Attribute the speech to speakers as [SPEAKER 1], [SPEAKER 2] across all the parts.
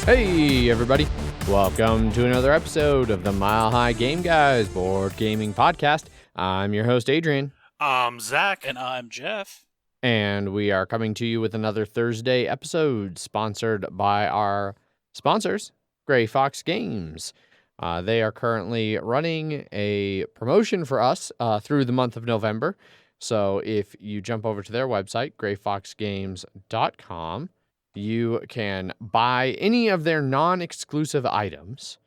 [SPEAKER 1] Hey everybody, welcome to another episode of the Mile High Game Guys Board Gaming Podcast. I'm your host Adrian.
[SPEAKER 2] I'm Zach.
[SPEAKER 3] And I'm Jeff.
[SPEAKER 1] And we are coming to you with another Thursday episode sponsored by our sponsors, Gray Fox Games. They are currently running a promotion for us through the month of November. So if you jump over to their website, grayfoxgames.com, you can buy any of their non-exclusive items,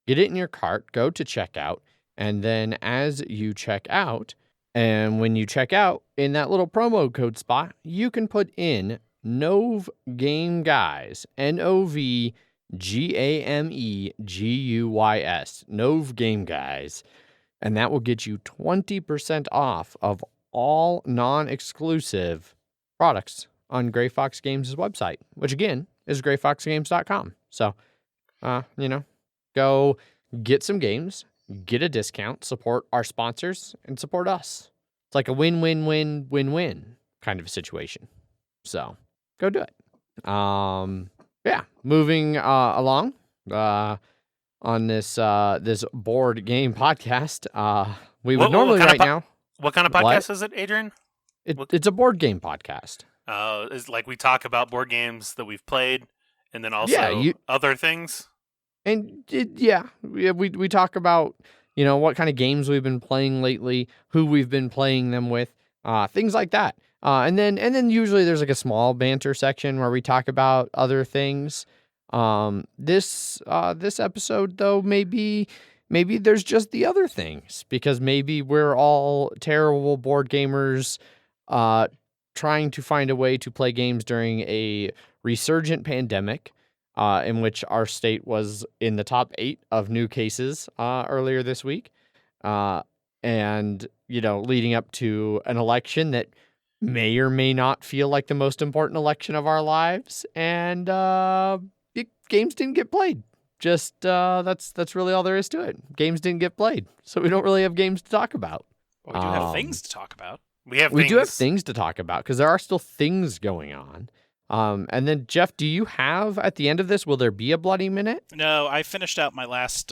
[SPEAKER 1] get it in your cart, go to checkout, and then as you check out, and when you check out, in that little promo code spot, you can put in NOVGAMEGUYS, NOVGAMEGUYS, NOVGAMEGUYS, and that will get you 20% off of all non-exclusive products on Gray Fox Games' website, which again is grayfoxgames.com. So, go get some games, get a discount, support our sponsors, and support us. It's like a win-win-win-win-win kind of situation. So, go do it. Moving along on this board game podcast, we would normally right now.
[SPEAKER 2] What kind of podcast is it, Adrian?
[SPEAKER 1] It's a board game podcast.
[SPEAKER 2] Is like we talk about board games that we've played, and then also other things.
[SPEAKER 1] And we talk about what kind of games we've been playing lately, who we've been playing them with, things like that. And then usually there's like a small banter section where we talk about other things. This episode though, maybe there's just the other things, because maybe we're all terrible board gamers trying to find a way to play games during a resurgent pandemic, in which our state was in the top 8 of new cases earlier this week, and leading up to an election that may or may not feel like the most important election of our lives, and games didn't get played. Just that's really all there is to it. Games didn't get played, so we don't really have games to talk about.
[SPEAKER 3] Well, we do have things to talk about.
[SPEAKER 1] We do have things to talk about, because there are still things going on. And then, Jeff, do you have, at the end of this, will there be a bloody minute?
[SPEAKER 3] No, I finished out my last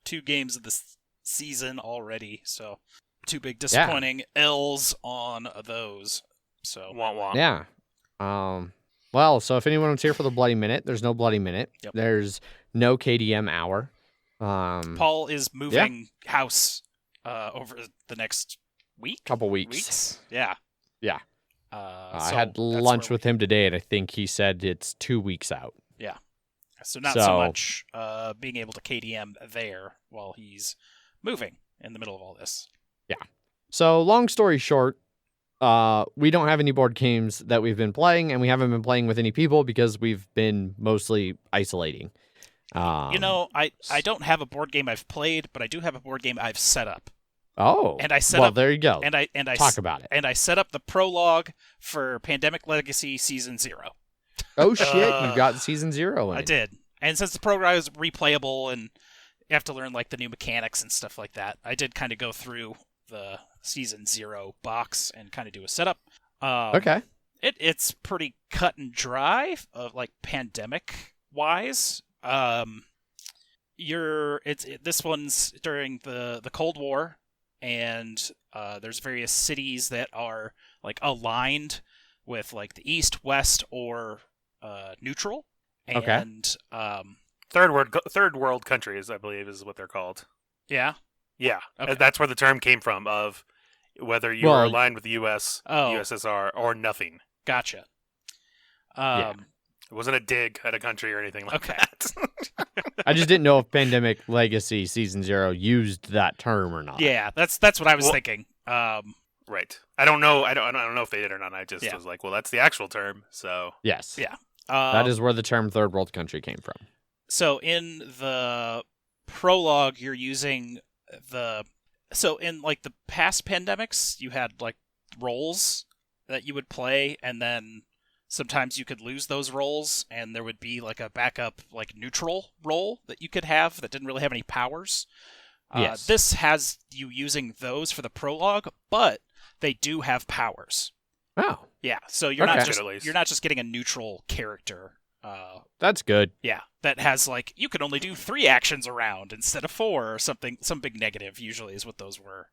[SPEAKER 3] 2 games of this season already, so 2 big disappointing L's on those. So
[SPEAKER 2] wah.
[SPEAKER 1] Yeah. Well, so if anyone was here for the bloody minute, there's no bloody minute.
[SPEAKER 3] Yep.
[SPEAKER 1] There's no KDM hour.
[SPEAKER 3] Paul is moving house over the next week?
[SPEAKER 1] Couple weeks.
[SPEAKER 3] Yeah.
[SPEAKER 1] Yeah.
[SPEAKER 3] So
[SPEAKER 1] I had lunch with him today, and I think he said it's 2 weeks out.
[SPEAKER 3] Yeah. So not so much being able to KDM there while he's moving in the middle of all this.
[SPEAKER 1] Yeah. So long story short, we don't have any board games that we've been playing, and we haven't been playing with any people because we've been mostly isolating.
[SPEAKER 3] I don't have a board game I've played, but I do have a board game I've set up.
[SPEAKER 1] Oh,
[SPEAKER 3] and I set up.
[SPEAKER 1] There you go.
[SPEAKER 3] And I
[SPEAKER 1] talk about it.
[SPEAKER 3] And I set up the prologue for Pandemic Legacy Season 0.
[SPEAKER 1] Oh shit! You got Season 0 in
[SPEAKER 3] I did. And since the prologue is replayable and you have to learn like the new mechanics and stuff like that, I did kind of go through the Season 0 box and kind of do a setup.
[SPEAKER 1] Okay.
[SPEAKER 3] It's pretty cut and dry, like pandemic wise. This one's during the Cold War. And there's various cities that are like aligned with like the East, West, or neutral. And
[SPEAKER 2] third world countries, I believe, is what they're called.
[SPEAKER 3] Yeah.
[SPEAKER 2] Yeah,
[SPEAKER 3] okay.
[SPEAKER 2] That's where the term came from, of whether you are aligned with the U.S., USSR, or nothing.
[SPEAKER 3] Gotcha.
[SPEAKER 2] It wasn't a dig at a country or anything like that.
[SPEAKER 1] I just didn't know if Pandemic Legacy Season 0 used that term or not.
[SPEAKER 3] Yeah, that's what I was thinking.
[SPEAKER 2] Right. I don't know. I don't know if they did or not. I just was like, well, that's the actual term. So
[SPEAKER 1] yes.
[SPEAKER 3] Yeah.
[SPEAKER 1] That is where the term third world country came from.
[SPEAKER 3] So in the prologue, you're using so in like the past pandemics, you had like roles that you would play, and then sometimes you could lose those roles, and there would be like a backup, like neutral role that you could have that didn't really have any powers.
[SPEAKER 1] Yes.
[SPEAKER 3] This has you using those for the prologue, but they do have powers.
[SPEAKER 1] Oh.
[SPEAKER 3] Yeah, so you're not just getting a neutral character
[SPEAKER 1] That's good.
[SPEAKER 3] Yeah, that has like you can only do 3 actions around instead of 4 or something. Some big negative usually is what those were.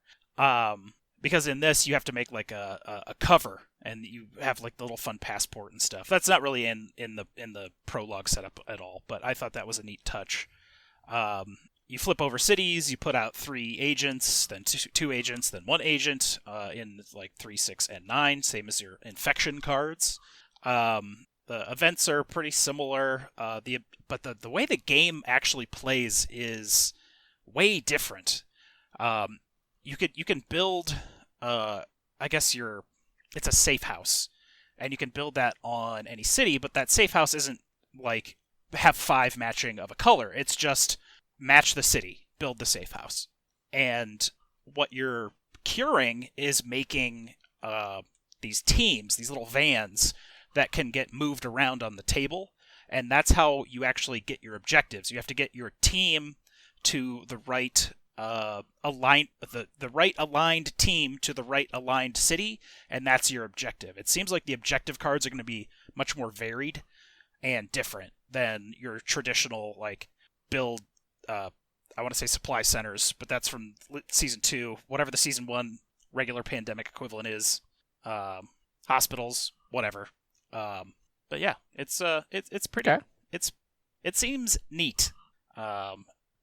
[SPEAKER 3] Because in this you have to make like a cover and you have like the little fun passport and stuff. That's not really in the prologue setup at all, but I thought that was a neat touch. You flip over cities, you put out 3 agents, then 2 agents, then 1 agent in like 3, 6, and 9, same as your infection cards. The events are pretty similar, but the way the game actually plays is way different. You can build, I guess it's a safe house, and you can build that on any city, but that safe house isn't like have 5 matching of a color. It's just match the city, build the safe house. And what you're curing is making these teams, these little vans that can get moved around on the table, and that's how you actually get your objectives. You have to get your team to the right the right aligned team to the right aligned city, and that's your objective. It seems like the objective cards are going to be much more varied and different than your traditional like build. I want to say supply centers, but that's from season 2. Whatever the season 1 regular pandemic equivalent is, hospitals, whatever. But yeah, it's pretty.
[SPEAKER 1] Okay.
[SPEAKER 3] It seems neat.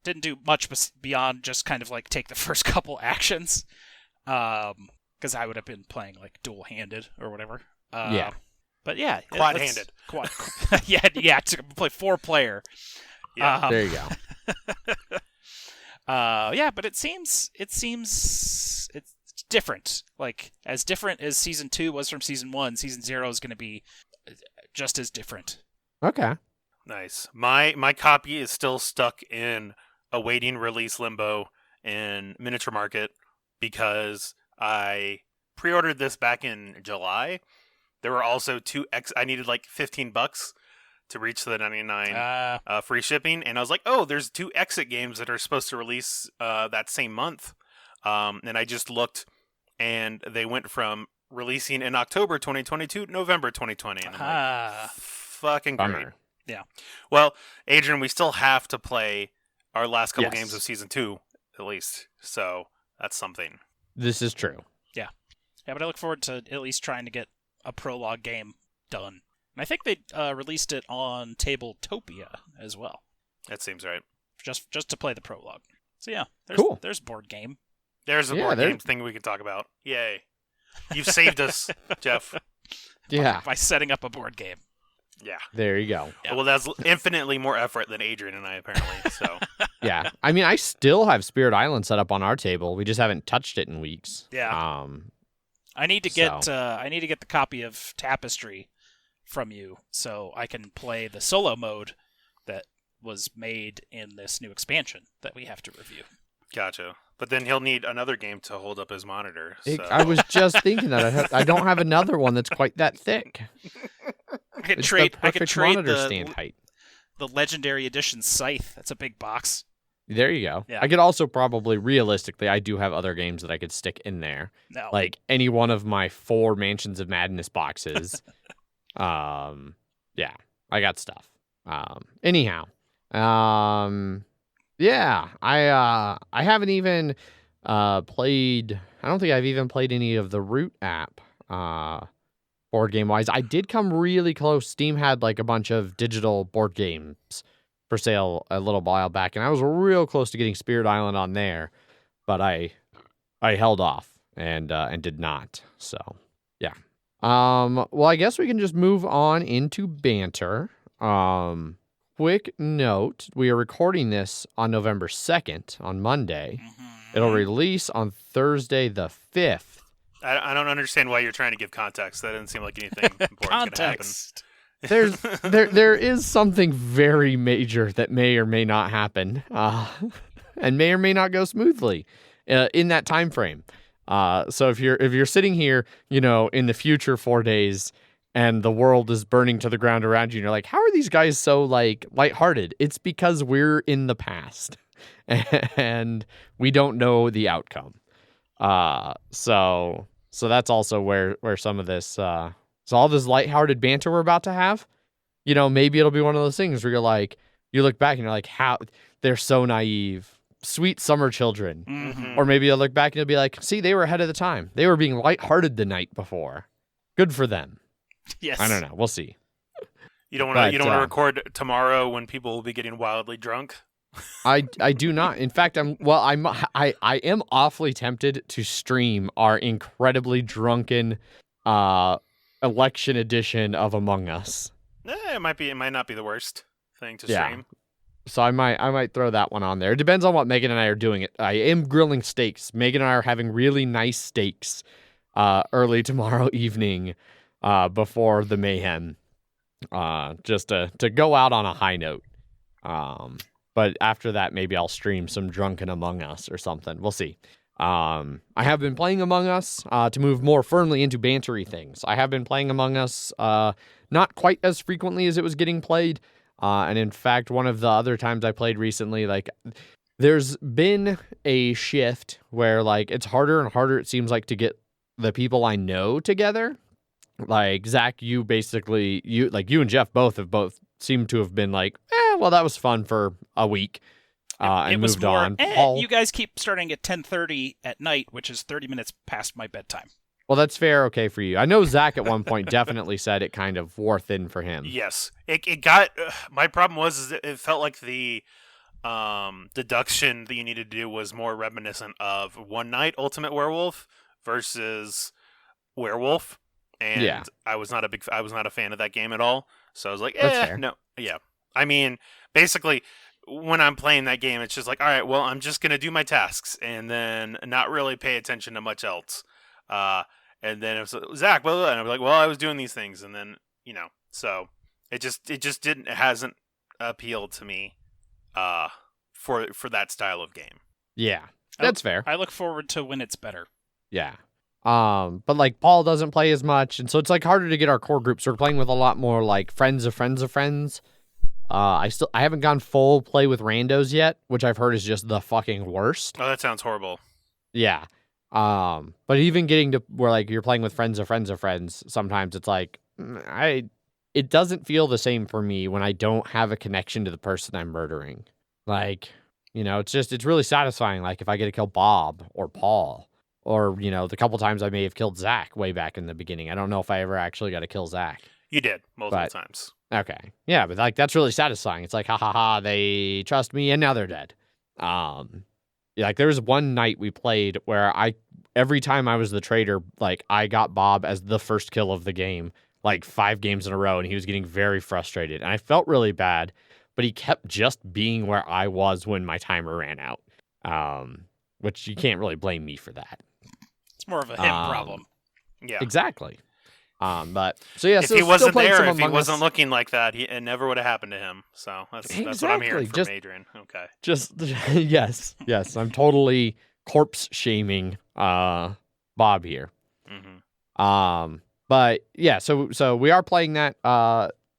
[SPEAKER 3] Didn't do much beyond just kind of like take the first couple actions, because I would have been playing like dual-handed or whatever.
[SPEAKER 1] Yeah.
[SPEAKER 3] But yeah,
[SPEAKER 2] Quad-handed.
[SPEAKER 3] Yeah, to play 4-player.
[SPEAKER 2] Yeah.
[SPEAKER 1] There you go.
[SPEAKER 3] Yeah, but it seems it's different. Like as different as season 2 was from season 1, season 0 is going to be just as different.
[SPEAKER 1] Okay.
[SPEAKER 2] Nice. My copy is still stuck in awaiting release limbo in Miniature Market because I pre-ordered this back in July. There were also I needed like $15 to reach the 99 free shipping, and I was like, oh, there's 2 exit games that are supposed to release that same month. And I just looked, and they went from releasing in October 2022 to November 2020. And I'm like, fucking great.
[SPEAKER 1] Bummer.
[SPEAKER 3] Yeah.
[SPEAKER 2] Well, Adrian, we still have to play our last couple
[SPEAKER 1] Yes.
[SPEAKER 2] games of season 2, at least. So that's something.
[SPEAKER 1] This is true.
[SPEAKER 3] Yeah, but I look forward to at least trying to get a prologue game done. And I think they released it on Tabletopia as well.
[SPEAKER 2] That seems right.
[SPEAKER 3] Just to play the prologue. So yeah,
[SPEAKER 1] Cool.
[SPEAKER 3] There's board game.
[SPEAKER 2] There's a board game thing we can talk about. Yay. You've saved us, Jeff.
[SPEAKER 1] Yeah.
[SPEAKER 3] By setting up a board game.
[SPEAKER 2] Yeah.
[SPEAKER 1] There you go.
[SPEAKER 3] Yeah.
[SPEAKER 2] Well, that's infinitely more effort than Adrian and I, apparently. So.
[SPEAKER 1] Yeah. I mean, I still have Spirit Island set up on our table. We just haven't touched it in weeks.
[SPEAKER 3] Yeah. I need to get the copy of Tapestry from you so I can play the solo mode that was made in this new expansion that we have to review.
[SPEAKER 2] Gotcha. But then he'll need another game to hold up his monitor. So.
[SPEAKER 1] I was just thinking that. I don't have another one that's quite that thick.
[SPEAKER 3] I could
[SPEAKER 1] It's
[SPEAKER 3] trade.
[SPEAKER 1] the
[SPEAKER 3] I could
[SPEAKER 1] perfect
[SPEAKER 3] trade
[SPEAKER 1] monitor stand height.
[SPEAKER 3] the Legendary Edition Scythe. That's a big box.
[SPEAKER 1] There you go.
[SPEAKER 3] Yeah.
[SPEAKER 1] I could also probably, realistically, I do have other games that I could stick in there.
[SPEAKER 3] No.
[SPEAKER 1] Like any one of my 4 Mansions of Madness boxes. Yeah, I got stuff. Anyhow. Yeah, I haven't even played. I don't think I've even played any of the Root app. Board game wise, I did come really close. Steam had like a bunch of digital board games for sale a little while back, and I was real close to getting Spirit Island on there, but I held off and did not. So yeah. Well, I guess we can just move on into banter. Quick note, we are recording this on November 2nd, on Monday.
[SPEAKER 3] Mm-hmm.
[SPEAKER 1] It'll release on Thursday the 5th.
[SPEAKER 2] I don't understand why you're trying to give context. That doesn't seem like anything important going to happen.
[SPEAKER 1] There is something very major that may or may not happen, and may or may not go smoothly in that time frame. So if you're sitting here, in the future 4 days, and the world is burning to the ground around you, and you're like, how are these guys so like lighthearted? It's because we're in the past, and we don't know the outcome. So that's also where some of this, so all this lighthearted banter we're about to have, maybe it'll be one of those things where you look back and you're like, how they're so naive, sweet summer children.
[SPEAKER 3] Mhm.
[SPEAKER 1] Or maybe you'll look back and you'll be like, see, they were ahead of the time. They were being lighthearted the night before. Good for them.
[SPEAKER 3] Yes.
[SPEAKER 1] I don't know. We'll see.
[SPEAKER 2] You don't want to record tomorrow when people will be getting wildly drunk.
[SPEAKER 1] I do not. In fact, I am awfully tempted to stream our incredibly drunken election edition of Among Us.
[SPEAKER 2] It might not be the worst thing to stream.
[SPEAKER 1] So I might throw that one on there. It depends on what Megan and I are doing. I am grilling steaks. Megan and I are having really nice steaks early tomorrow evening before the mayhem. Just to go out on a high note. But after that, maybe I'll stream some Drunken Among Us or something. We'll see. I have been playing Among Us to move more firmly into bantery things. I have been playing Among Us not quite as frequently as it was getting played. And in fact, one of the other times I played recently, there's been a shift where it's harder and harder, it seems like, to get the people I know together. Like Zach, you and Jeff both seem to have been well, that was fun for a week. And
[SPEAKER 3] it was
[SPEAKER 1] moved
[SPEAKER 3] more,
[SPEAKER 1] on. Paul,
[SPEAKER 3] you guys keep starting at 10:30 at night, which is 30 minutes past my bedtime.
[SPEAKER 1] well, that's fair. Okay for you. I know Zach at one point definitely said it kind of wore thin for him.
[SPEAKER 2] Yes, it got. My problem was it felt like the deduction that you needed to do was more reminiscent of One Night Ultimate Werewolf versus Werewolf, and
[SPEAKER 1] Yeah.
[SPEAKER 2] I was not a fan of that game at all. So I was like,
[SPEAKER 1] That's fair.
[SPEAKER 2] no, yeah. I mean, basically, when I'm playing that game, it's just like, all right, well, I'm just gonna do my tasks and then not really pay attention to much else. And then it was Zach, blah, blah, blah, and I'm like, well, I was doing these things, and then so it hasn't appealed to me, for that style of game.
[SPEAKER 1] Yeah, that's fair.
[SPEAKER 3] I look forward to when it's better.
[SPEAKER 1] Yeah. But Paul doesn't play as much, and so it's harder to get our core group. So we're playing with a lot more friends of friends of friends. I haven't gone full play with randos yet, which I've heard is just the fucking worst.
[SPEAKER 2] Oh, that sounds horrible.
[SPEAKER 1] Yeah. But even getting to where you're playing with friends of friends of friends, sometimes it's it doesn't feel the same for me when I don't have a connection to the person I'm murdering. It's really satisfying. If I get to kill Bob or Paul, or the couple times I may have killed Zach way back in the beginning. I don't know if I ever actually got to kill Zach.
[SPEAKER 2] You did multiple times.
[SPEAKER 1] Okay. Yeah, but that's really satisfying. It's ha ha ha, they trust me and now they're dead. There was one night we played where every time I was the traitor, I got Bob as the first kill of the game, 5 games in a row, and he was getting very frustrated. And I felt really bad, but he kept just being where I was when my timer ran out. Which you can't really blame me for that.
[SPEAKER 3] It's more of a him problem.
[SPEAKER 2] Yeah.
[SPEAKER 1] Exactly. But so yeah,
[SPEAKER 2] if
[SPEAKER 1] so
[SPEAKER 2] he wasn't
[SPEAKER 1] still
[SPEAKER 2] there, if
[SPEAKER 1] some
[SPEAKER 2] he
[SPEAKER 1] Among
[SPEAKER 2] wasn't
[SPEAKER 1] Us.
[SPEAKER 2] looking like that, it never would have happened to him. So that's what I'm hearing from Adrian. Okay.
[SPEAKER 1] Just yes. I'm totally corpse shaming Bob here.
[SPEAKER 2] Mm-hmm.
[SPEAKER 1] But yeah, so we are playing that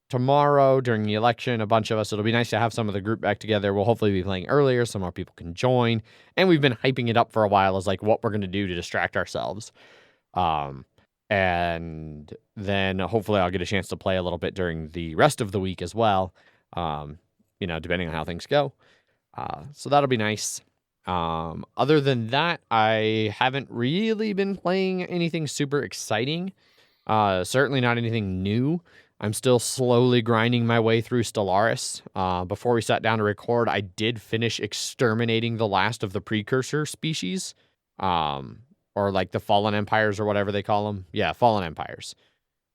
[SPEAKER 1] tomorrow during the election. A bunch of us. It'll be nice to have some of the group back together. We'll hopefully be playing earlier so more people can join. And we've been hyping it up for a while as what we're gonna do to distract ourselves. And then hopefully I'll get a chance to play a little bit during the rest of the week as well. Depending on how things go. So that'll be nice. Other than that, I haven't really been playing anything super exciting. Certainly not anything new. I'm still slowly grinding my way through Stellaris. Before we sat down to record, I did finish exterminating the last of the precursor species. Or the Fallen Empires or whatever they call them. Yeah, Fallen Empires.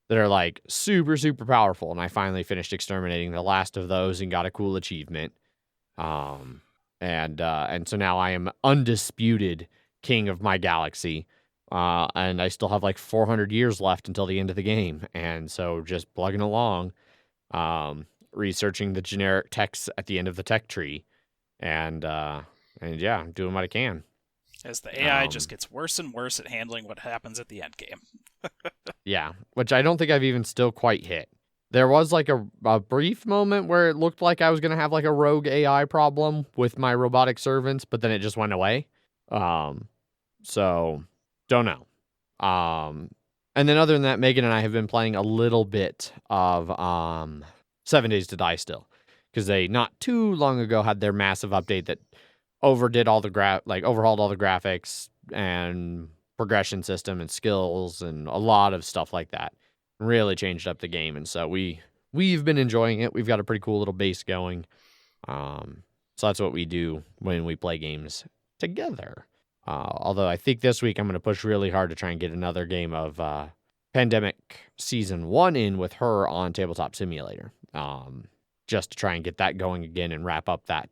[SPEAKER 1] That are super, super powerful. And I finally finished exterminating the last of those and got a cool achievement. And so now I am undisputed king of my galaxy. And I still have 400 years left until the end of the game. And so just plugging along, researching the generic texts at the end of the tech tree. And yeah, I'm doing what I can.
[SPEAKER 3] As the AI just gets worse and worse at handling what happens at the end game.
[SPEAKER 1] Yeah, which I don't think I've even still quite hit. There was a brief moment where it looked like I was going to have a rogue AI problem with my robotic servants, but then it just went away. So don't know. And then other than that, Megan and I have been playing a little bit of 7 Days to Die still, because they not too long ago had their massive update that overhauled all the graphics and progression system and skills and a lot of stuff like that. Really changed up the game, and so we've been enjoying it. We've got a pretty cool little base going. So that's what we do when we play games together. Although I think this week I'm going to push really hard to try and get another game of Pandemic Season 1 in with her on Tabletop Simulator. Just to try and get that going again and wrap up that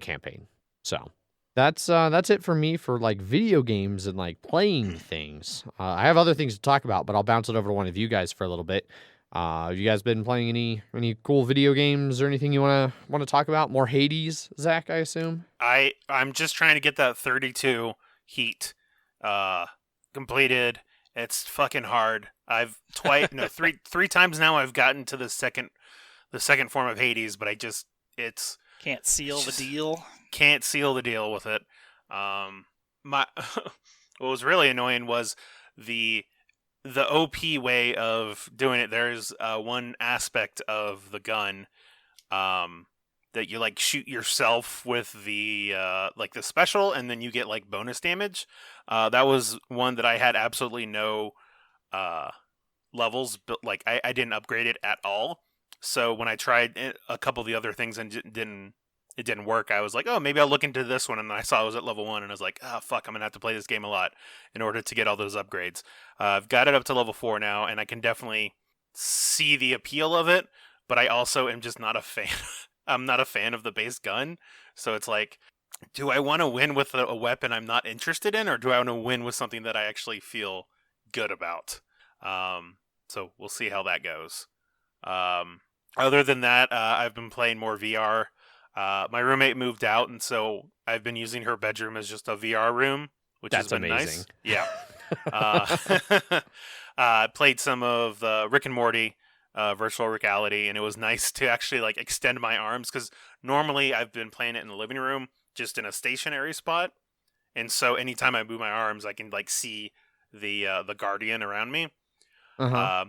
[SPEAKER 1] campaign. So that's it for me for like video games and like playing things. I have other things to talk about, but I'll bounce it over to one of you guys for a little bit. Have you guys been playing any cool video games or anything you want to talk about? More Hades, Zach, I assume?
[SPEAKER 2] I'm just trying to get that 32 heat completed. It's fucking hard. I've three times now I've gotten to the second form of Hades, but
[SPEAKER 3] can't seal the deal.
[SPEAKER 2] Can't seal the deal with it. What was really annoying was the OP way of doing it. There's one aspect of the gun that you like shoot yourself with the the special, and then you get like bonus damage. That was one that I had absolutely no levels, but like I didn't upgrade it at all. So when I tried a couple of the other things and it didn't work, I was like, oh, maybe I'll look into this one. And then I saw it was at level 1, and I was like, oh, fuck, I'm going to have to play this game a lot in order to get all those upgrades. I've got it up to level 4 now, and I can definitely see the appeal of it, but I also am just not a fan. I'm not a fan of the base gun. So it's like, do I want to win with a weapon I'm not interested in, or do I want to win with something that I actually feel good about? So we'll see how that goes. Other than that, I've been playing more VR. My roommate moved out, and so I've been using her bedroom as just a VR room, which has been
[SPEAKER 1] amazing.
[SPEAKER 2] Nice. Yeah. Played some of Rick and Morty, virtual reality, and it was nice to actually like extend my arms, because normally I've been playing it in the living room, just in a stationary spot, and so anytime I move my arms, I can like see the Guardian around me.
[SPEAKER 1] Uh-huh.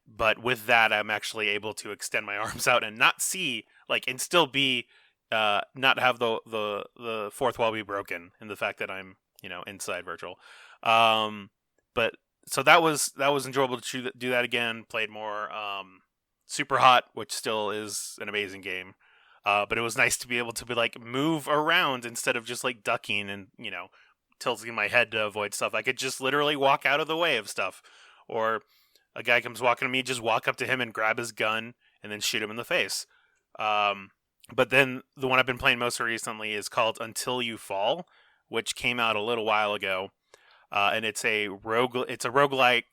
[SPEAKER 2] But with that, I'm actually able to extend my arms out and not see, like, and still be, not have the fourth wall be broken in the fact that I'm, inside virtual. But so that was enjoyable to do that again. Played more Super Hot, which still is an amazing game. But it was nice to be able to be like move around instead of just like ducking and tilting my head to avoid stuff. I could just literally walk out of the way of stuff, or a guy comes walking to me, just walk up to him and grab his gun and then shoot him in the face. But then the one I've been playing most recently is called Until You Fall, which came out a little while ago. And it's a roguelike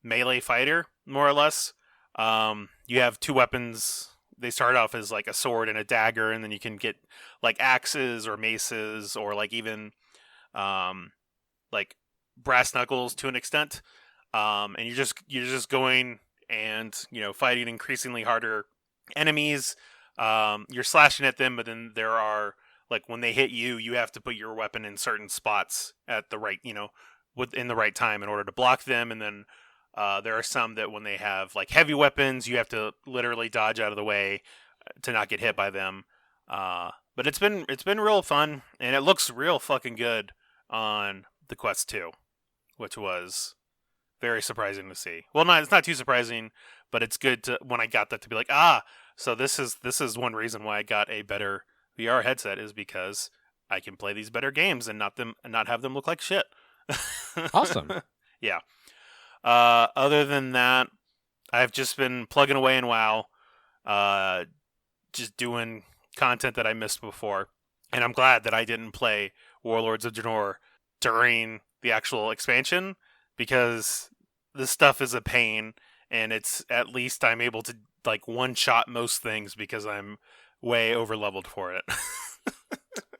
[SPEAKER 2] melee fighter, more or less. You have two weapons. They start off as like a sword and a dagger, and then you can get like axes or maces, or like even like brass knuckles to an extent. And you're just going and fighting increasingly harder enemies. You're slashing at them, but then there are like when they hit you, you have to put your weapon in certain spots at the right within the right time in order to block them. And then there are some that when they have like heavy weapons, you have to literally dodge out of the way to not get hit by them. But it's been real fun, and it looks real fucking good on the Quest 2, which was very surprising to see. Well, it's not too surprising, but it's good to when I got that to be like, so this is one reason why I got a better VR headset, is because I can play these better games and not have them look like shit.
[SPEAKER 1] Awesome.
[SPEAKER 2] Yeah. Other than that, I've just been plugging away in WoW, just doing content that I missed before, and I'm glad that I didn't play Warlords of Draenor during the actual expansion, because this stuff is a pain, and it's at least I'm able to like one-shot most things because I'm way over-leveled for it.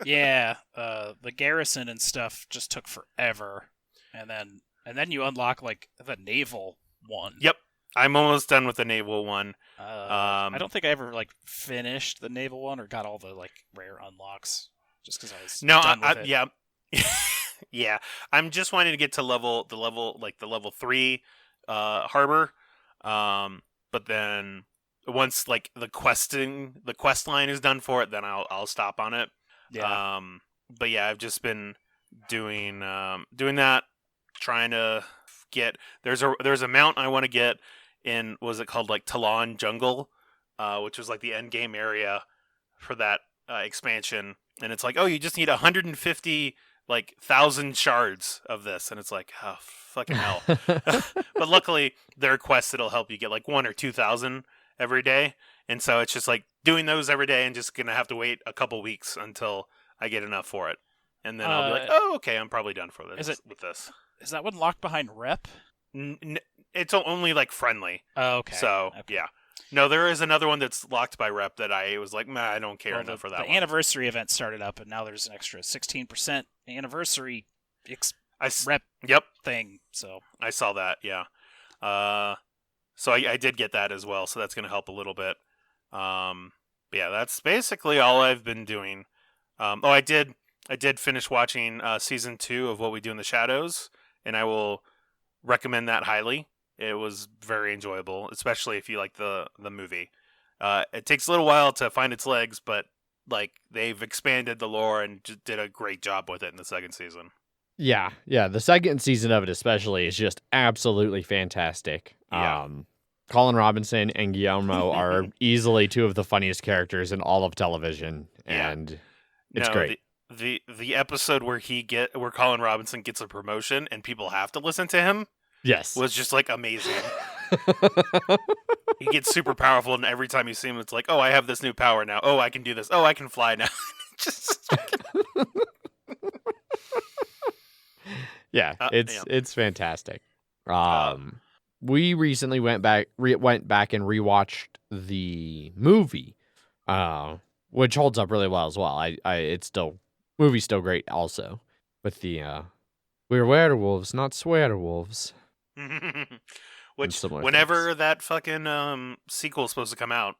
[SPEAKER 3] Yeah, the garrison and stuff just took forever, and then you unlock like the naval one.
[SPEAKER 2] Yep, I'm almost done with the naval one.
[SPEAKER 3] I don't think I ever like finished the naval one or got all the like rare unlocks, just because I was done with it.
[SPEAKER 2] Yeah. Yeah, I'm just wanting to get to level 3 harbor, but then once like the quest line is done for it, then I'll stop on it.
[SPEAKER 3] Yeah.
[SPEAKER 2] But yeah, I've just been doing that, trying to get there's a mount I want to get in, was it called like Talon Jungle, which was like the end game area for that expansion, and it's like, oh, you just need 150 like 1,000 shards of this, and it's like, oh fucking hell. But luckily there are quests that'll help you get like 1,000 or 2,000 every day, and so it's just like doing those every day and just gonna have to wait a couple weeks until I get enough for it, and then I'll be like, oh, okay, I'm probably done for this. With this?
[SPEAKER 3] Is that one locked behind rep?
[SPEAKER 2] It's only like friendly.
[SPEAKER 3] Oh, okay.
[SPEAKER 2] So
[SPEAKER 3] okay.
[SPEAKER 2] yeah, no, there is another one that's locked by rep that I was like, I don't care enough for that.
[SPEAKER 3] The anniversary event started up, and now there's an extra 16% anniversary rep thing. So
[SPEAKER 2] I saw that. Yeah. So I did get that as well. So that's going to help a little bit. But yeah, that's basically all I've been doing. I did finish watching season 2 of What We Do in the Shadows, and I will recommend that highly. It was very enjoyable, especially if you like the movie. It takes a little while to find its legs, but like they've expanded the lore and just did a great job with it in the second season.
[SPEAKER 1] Yeah. The second season of it especially is just absolutely fantastic.
[SPEAKER 2] Yeah.
[SPEAKER 1] Colin Robinson and Guillermo are easily two of the funniest characters in all of television, and it's great.
[SPEAKER 2] The episode where Colin Robinson gets a promotion and people have to listen to him,
[SPEAKER 1] yes,
[SPEAKER 2] was just like amazing. He gets super powerful, and every time you see him, it's like, oh, I have this new power now. Oh, I can do this. Oh, I can fly now. Just
[SPEAKER 1] yeah, it's fantastic. We recently went back and rewatched the movie, which holds up really well as well. Movie's still great also, with the we're werewolves, not swearwolves.
[SPEAKER 2] Which, whenever that fucking sequel is supposed to come out,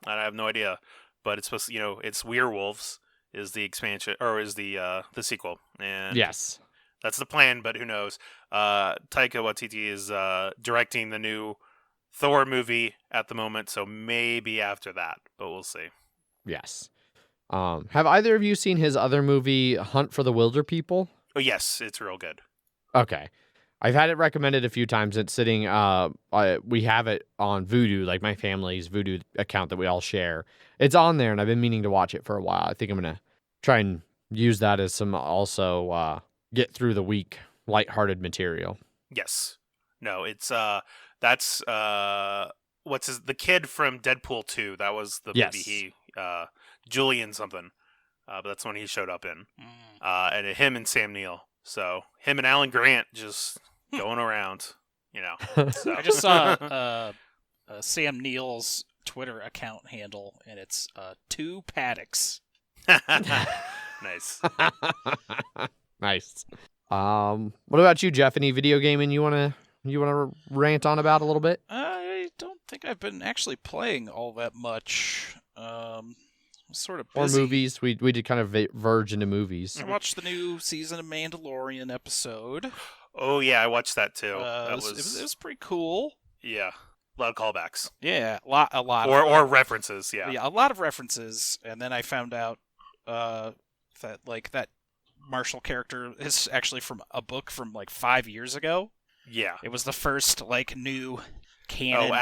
[SPEAKER 2] I have no idea, but it's supposed to, it's Werewolves is the expansion, or is the sequel, and
[SPEAKER 1] yes,
[SPEAKER 2] that's the plan, but who knows? Taika Waititi is directing the new Thor movie at the moment, so maybe after that, but we'll see.
[SPEAKER 1] Yes. Have either of you seen his other movie, Hunt for the Wilder People?
[SPEAKER 2] Oh yes, it's real good.
[SPEAKER 1] Okay. I've had it recommended a few times. It's sitting, we have it on Vudu, like my family's Vudu account that we all share. It's on there, and I've been meaning to watch it for a while. I think I'm going to try and use that as some also get through the week lighthearted material.
[SPEAKER 2] Yes. No, it's, that's, the kid from Deadpool 2. That was the movie Julian something. But that's when he showed up in. And him and Sam Neill. So him and Alan Grant just going around, So.
[SPEAKER 3] I just saw Sam Neill's Twitter account handle, and it's 2 paddocks.
[SPEAKER 2] Nice.
[SPEAKER 1] Nice. What about you, Jeff? Any video gaming you wanna rant on about a little bit?
[SPEAKER 3] I don't think I've been actually playing all that much. Sort of busy.
[SPEAKER 1] Or movies. We did kind of verge into movies.
[SPEAKER 3] I watched the new season of Mandalorian episode.
[SPEAKER 2] Oh yeah, I watched that too.
[SPEAKER 3] It was pretty cool.
[SPEAKER 2] Yeah, a lot of callbacks.
[SPEAKER 3] Yeah, a lot.
[SPEAKER 2] Or references. Yeah,
[SPEAKER 3] a lot of references. And then I found out that that Marshall character is actually from a book from 5 years ago.
[SPEAKER 2] Yeah,
[SPEAKER 3] it was the first new canon.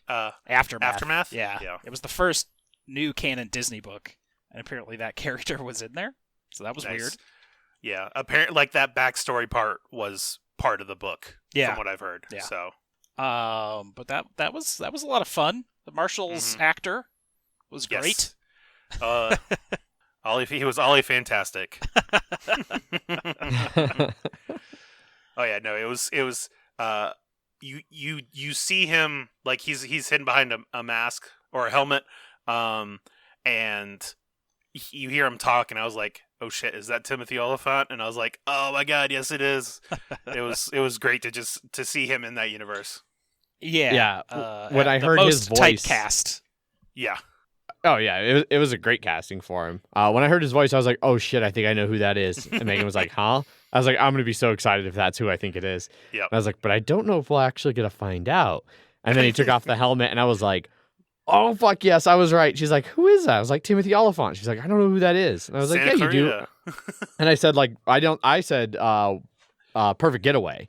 [SPEAKER 2] Oh, Aftermath.
[SPEAKER 3] Yeah, it was the first new canon Disney book, and apparently that character was in there, so that was weird.
[SPEAKER 2] Yeah, apparently that backstory part was part of the book, from what I've heard.
[SPEAKER 3] Yeah.
[SPEAKER 2] So,
[SPEAKER 3] but that was a lot of fun. The Marshall's actor was great.
[SPEAKER 2] He was Ollie fantastic. Oh yeah, no, it was you see him he's hidden behind a mask or a helmet. And you hear him talk, and I was like, "Oh shit, is that Timothy Olyphant?" And I was like, "Oh my god, yes, it is." It was great to see him in that universe.
[SPEAKER 1] Yeah. When I heard his voice,
[SPEAKER 3] typecast.
[SPEAKER 2] Yeah.
[SPEAKER 1] Oh yeah, it was a great casting for him. When I heard his voice, I was like, "Oh shit, I think I know who that is." And Megan was like, "Huh?" I was like, "I'm gonna be so excited if that's who I think it is."
[SPEAKER 2] Yeah.
[SPEAKER 1] I was like, "But I don't know if we'll actually get to find out." And then he took off the helmet, and I was like, Oh, fuck yes, I was right. She's like, who is that? I was like, Timothy Oliphant. She's like, I don't know who that is. And I was like,
[SPEAKER 2] Santa
[SPEAKER 1] yeah, you do.
[SPEAKER 2] Clarita.
[SPEAKER 1] And I said, like, I said, Perfect Getaway.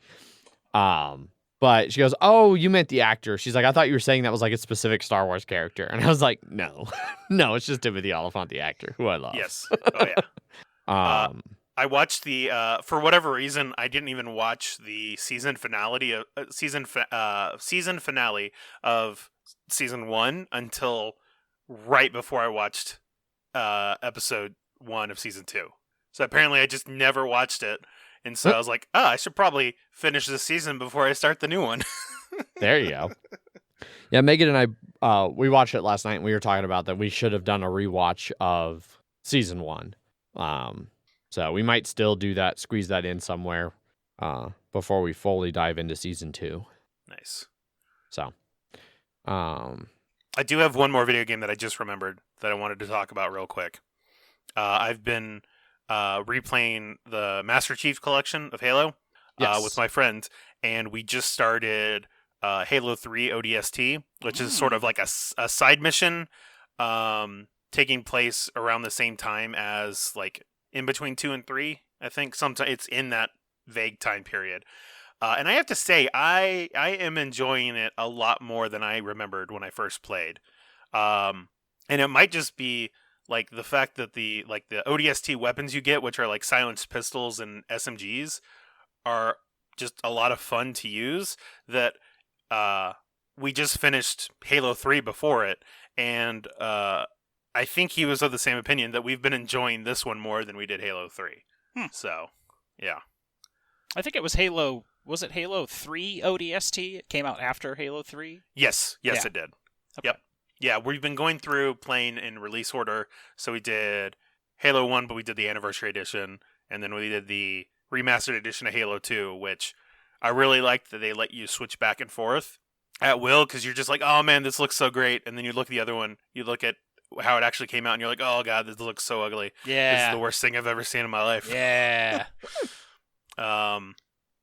[SPEAKER 1] But she goes, oh, you meant the actor. She's like, I thought you were saying that was like a specific Star Wars character. And I was like, no, no, it's just Timothy Oliphant, the actor, who I love.
[SPEAKER 2] Yes. Oh yeah. I watched the for whatever reason I didn't even watch the season finale of season finale of season 1 until right before I watched episode 1 of season 2. So apparently I just never watched it, and so I was like, I should probably finish this season before I start the new one.
[SPEAKER 1] There you go. Yeah, Megan and I we watched it last night, and we were talking about that we should have done a rewatch of season 1. So we might still do that, squeeze that in somewhere before we fully dive into season 2.
[SPEAKER 2] Nice.
[SPEAKER 1] So,
[SPEAKER 2] I do have one more video game that I just remembered that I wanted to talk about real quick. I've been replaying the Master Chief Collection of Halo with my friends, and we just started Halo 3 ODST, which is sort of like a side mission taking place around the same time as like in between 2 and 3. I think sometimes it's in that vague time period. And I have to say, I am enjoying it a lot more than I remembered when I first played. And it might just be like the fact that the ODST weapons you get, which are like silenced pistols and SMGs, are just a lot of fun to use. That we just finished Halo 3 before it, and I think he was of the same opinion that we've been enjoying this one more than we did Halo 3. So, yeah.
[SPEAKER 3] I think it was Halo. Was it Halo 3 ODST? It came out after Halo 3?
[SPEAKER 2] Yes,
[SPEAKER 3] Yeah.
[SPEAKER 2] it did.
[SPEAKER 3] Okay.
[SPEAKER 2] Yep. Yeah, we've been going through playing in release order. So we did Halo 1, but we did the Anniversary Edition, and then we did the Remastered Edition of Halo 2, which I really liked that they let you switch back and forth at will, because you're just like, oh man, this looks so great, and then you look at the other one, you look at how it actually came out, and you're like, oh god, this looks so ugly.
[SPEAKER 3] Yeah.
[SPEAKER 2] This is the worst thing I've ever seen in my life.
[SPEAKER 3] Yeah.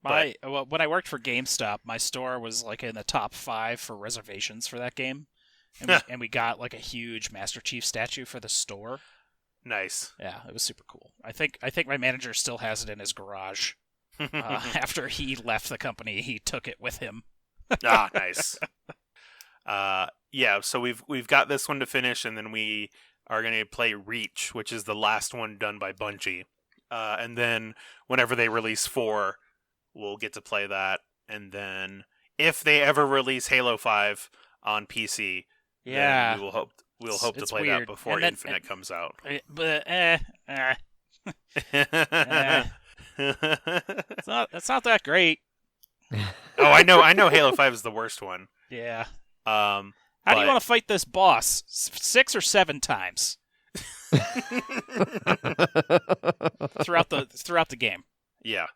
[SPEAKER 2] But
[SPEAKER 3] when I worked for GameStop, my store was like in the top 5 for reservations for that game, and we got like a huge Master Chief statue for the store.
[SPEAKER 2] nice.
[SPEAKER 3] Yeah, it was super cool. I think my manager still has it in his garage. After he left the company, he took it with him.
[SPEAKER 2] Nice. Yeah, so we've got this one to finish, and then we are going to play Reach, which is the last one done by Bungie. And then whenever they release 4, we'll get to play that. And then if they ever release Halo 5 on PC,
[SPEAKER 3] Yeah,
[SPEAKER 2] then we'll hope to
[SPEAKER 3] it's
[SPEAKER 2] play
[SPEAKER 3] weird.
[SPEAKER 2] that before
[SPEAKER 3] And then-
[SPEAKER 2] Infinite comes out.
[SPEAKER 3] But it's not that great.
[SPEAKER 2] Oh, I know Halo 5 is the worst one.
[SPEAKER 3] Yeah.
[SPEAKER 2] How
[SPEAKER 3] How do you want to fight this boss? 6 or 7 times throughout the game.
[SPEAKER 2] Yeah.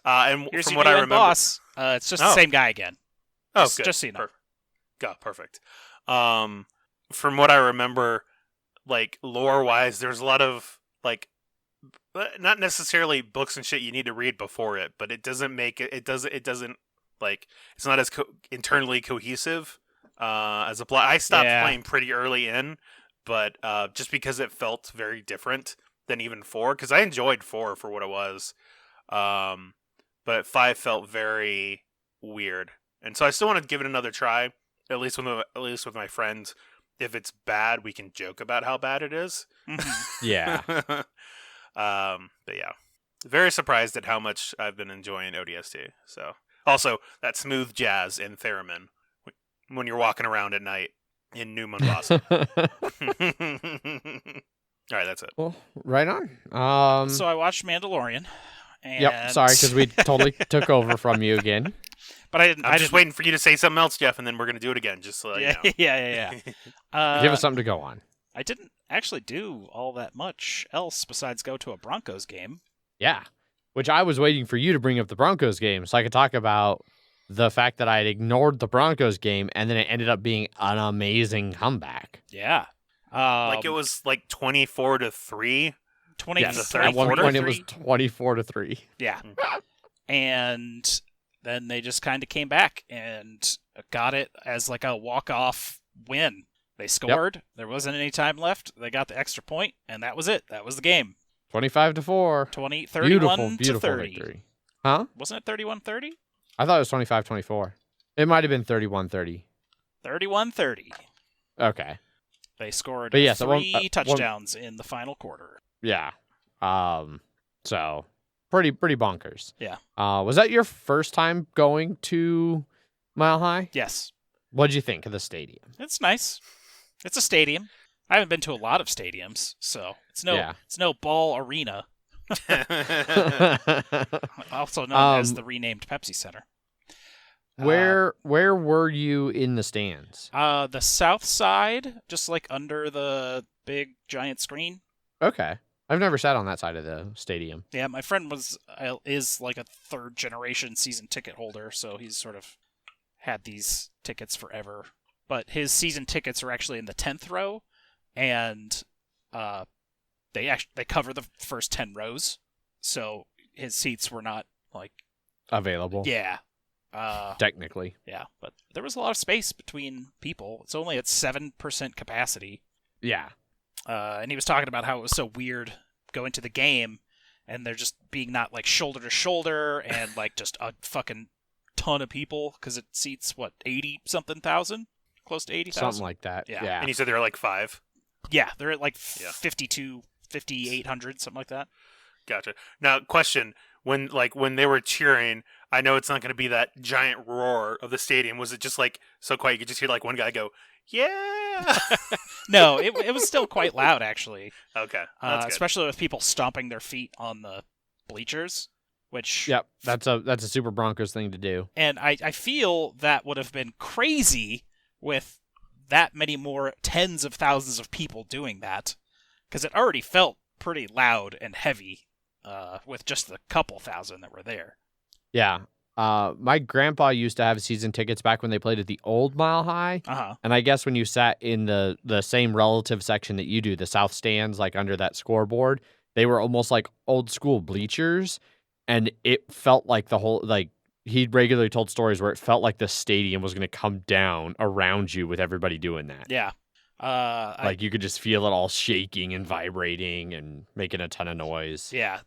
[SPEAKER 2] And
[SPEAKER 3] Here's
[SPEAKER 2] from
[SPEAKER 3] your
[SPEAKER 2] what I
[SPEAKER 3] new
[SPEAKER 2] remember,
[SPEAKER 3] boss. It's just the same guy again.
[SPEAKER 2] Oh,
[SPEAKER 3] Just-
[SPEAKER 2] good.
[SPEAKER 3] just so you know.
[SPEAKER 2] Perfect. From what I remember, like lore-wise, there's a lot of like, not necessarily books and shit you need to read before it, but it doesn't make it. It doesn't like it's not as internally cohesive as a plot. I stopped playing pretty early in, but just because it felt very different than even 4, because I enjoyed 4 for what it was, but 5 felt very weird, and so I still want to give it another try. At least with my friends. If it's bad, we can joke about how bad it is.
[SPEAKER 1] Yeah.
[SPEAKER 2] But yeah, very surprised at how much I've been enjoying ODST. So also that smooth jazz and theremin when you're walking around at night in New Mombasa. All right, that's it.
[SPEAKER 1] Well, right on.
[SPEAKER 3] So I watched Mandalorian. And...
[SPEAKER 1] Yep. Sorry, because we totally took over from you again.
[SPEAKER 3] But I didn't.
[SPEAKER 2] I'm just waiting for you to say something else, Jeff, and then we're going to do it again. Just so you know.
[SPEAKER 3] Yeah.
[SPEAKER 1] Give us something to go on.
[SPEAKER 3] I didn't actually do all that much else besides go to a Broncos game.
[SPEAKER 1] Yeah. Which I was waiting for you to bring up the Broncos game so I could talk about the fact that I had ignored the Broncos game and then it ended up being an amazing comeback.
[SPEAKER 3] Yeah.
[SPEAKER 2] Like it was like 24-3.
[SPEAKER 3] 20
[SPEAKER 1] Yes,
[SPEAKER 2] the third
[SPEAKER 1] at one
[SPEAKER 2] quarter?
[SPEAKER 1] point it was 24-3.
[SPEAKER 3] Yeah. And then they just kind of came back and got it as like a walk-off win. They scored. There wasn't any time left. They got the extra point, and that was it. That was the game.
[SPEAKER 1] 25-4.
[SPEAKER 3] 31
[SPEAKER 1] Beautiful
[SPEAKER 3] to 30.
[SPEAKER 1] victory. Huh?
[SPEAKER 3] Wasn't it 31-30?
[SPEAKER 1] I thought it was 25-24. It might have been 31-30.
[SPEAKER 3] 31-30.
[SPEAKER 1] Okay.
[SPEAKER 3] They scored
[SPEAKER 1] But yes,
[SPEAKER 3] three touchdowns in the final quarter.
[SPEAKER 1] Yeah. So pretty bonkers.
[SPEAKER 3] Yeah.
[SPEAKER 1] Was that your first time going to Mile High?
[SPEAKER 3] Yes.
[SPEAKER 1] What'd you think of the stadium?
[SPEAKER 3] It's nice. It's a stadium. I haven't been to a lot of stadiums, so it's no ball arena. Also known as the renamed Pepsi Center.
[SPEAKER 1] Where were you in the stands?
[SPEAKER 3] The south side, just like under the big giant screen.
[SPEAKER 1] Okay. I've never sat on that side of the stadium.
[SPEAKER 3] Yeah, my friend is like a third generation season ticket holder, so he's sort of had these tickets forever. But his season tickets are actually in the 10th row, and they cover the first 10 rows, so his seats were not like
[SPEAKER 1] available.
[SPEAKER 3] Yeah.
[SPEAKER 1] Technically.
[SPEAKER 3] Yeah, but there was a lot of space between people. It's only at 7% capacity.
[SPEAKER 1] Yeah.
[SPEAKER 3] And he was talking about how it was so weird going to the game and they're just being not like shoulder to shoulder and like just a fucking ton of people because it seats, 80-something thousand? Close to 80,000?
[SPEAKER 1] Something like that.
[SPEAKER 3] Yeah.
[SPEAKER 1] Yeah.
[SPEAKER 2] And you said there were like 5?
[SPEAKER 3] Yeah, they're at like 5,800, something like that.
[SPEAKER 2] Gotcha. Now, question. When they were cheering, I know it's not going to be that giant roar of the stadium. Was it just like so quiet you could just hear like one guy go, "Yeah"?
[SPEAKER 3] No, it was still quite loud actually.
[SPEAKER 2] Okay, that's good.
[SPEAKER 3] Especially with people stomping their feet on the bleachers, which
[SPEAKER 1] Yep, that's a Super Broncos thing to do.
[SPEAKER 3] And I feel that would have been crazy with that many more tens of thousands of people doing that, because it already felt pretty loud and heavy. With just the couple thousand that were there.
[SPEAKER 1] Yeah. My grandpa used to have season tickets back when they played at the old Mile High.
[SPEAKER 3] Uh-huh.
[SPEAKER 1] And I guess when you sat in the same relative section that you do, the south stands, like under that scoreboard, they were almost like old school bleachers. And it felt like the whole, like, he regularly told stories where it felt like the stadium was going to come down around you with everybody doing that.
[SPEAKER 3] Yeah.
[SPEAKER 1] You could just feel it all shaking and vibrating and making a ton of noise.
[SPEAKER 3] Yeah.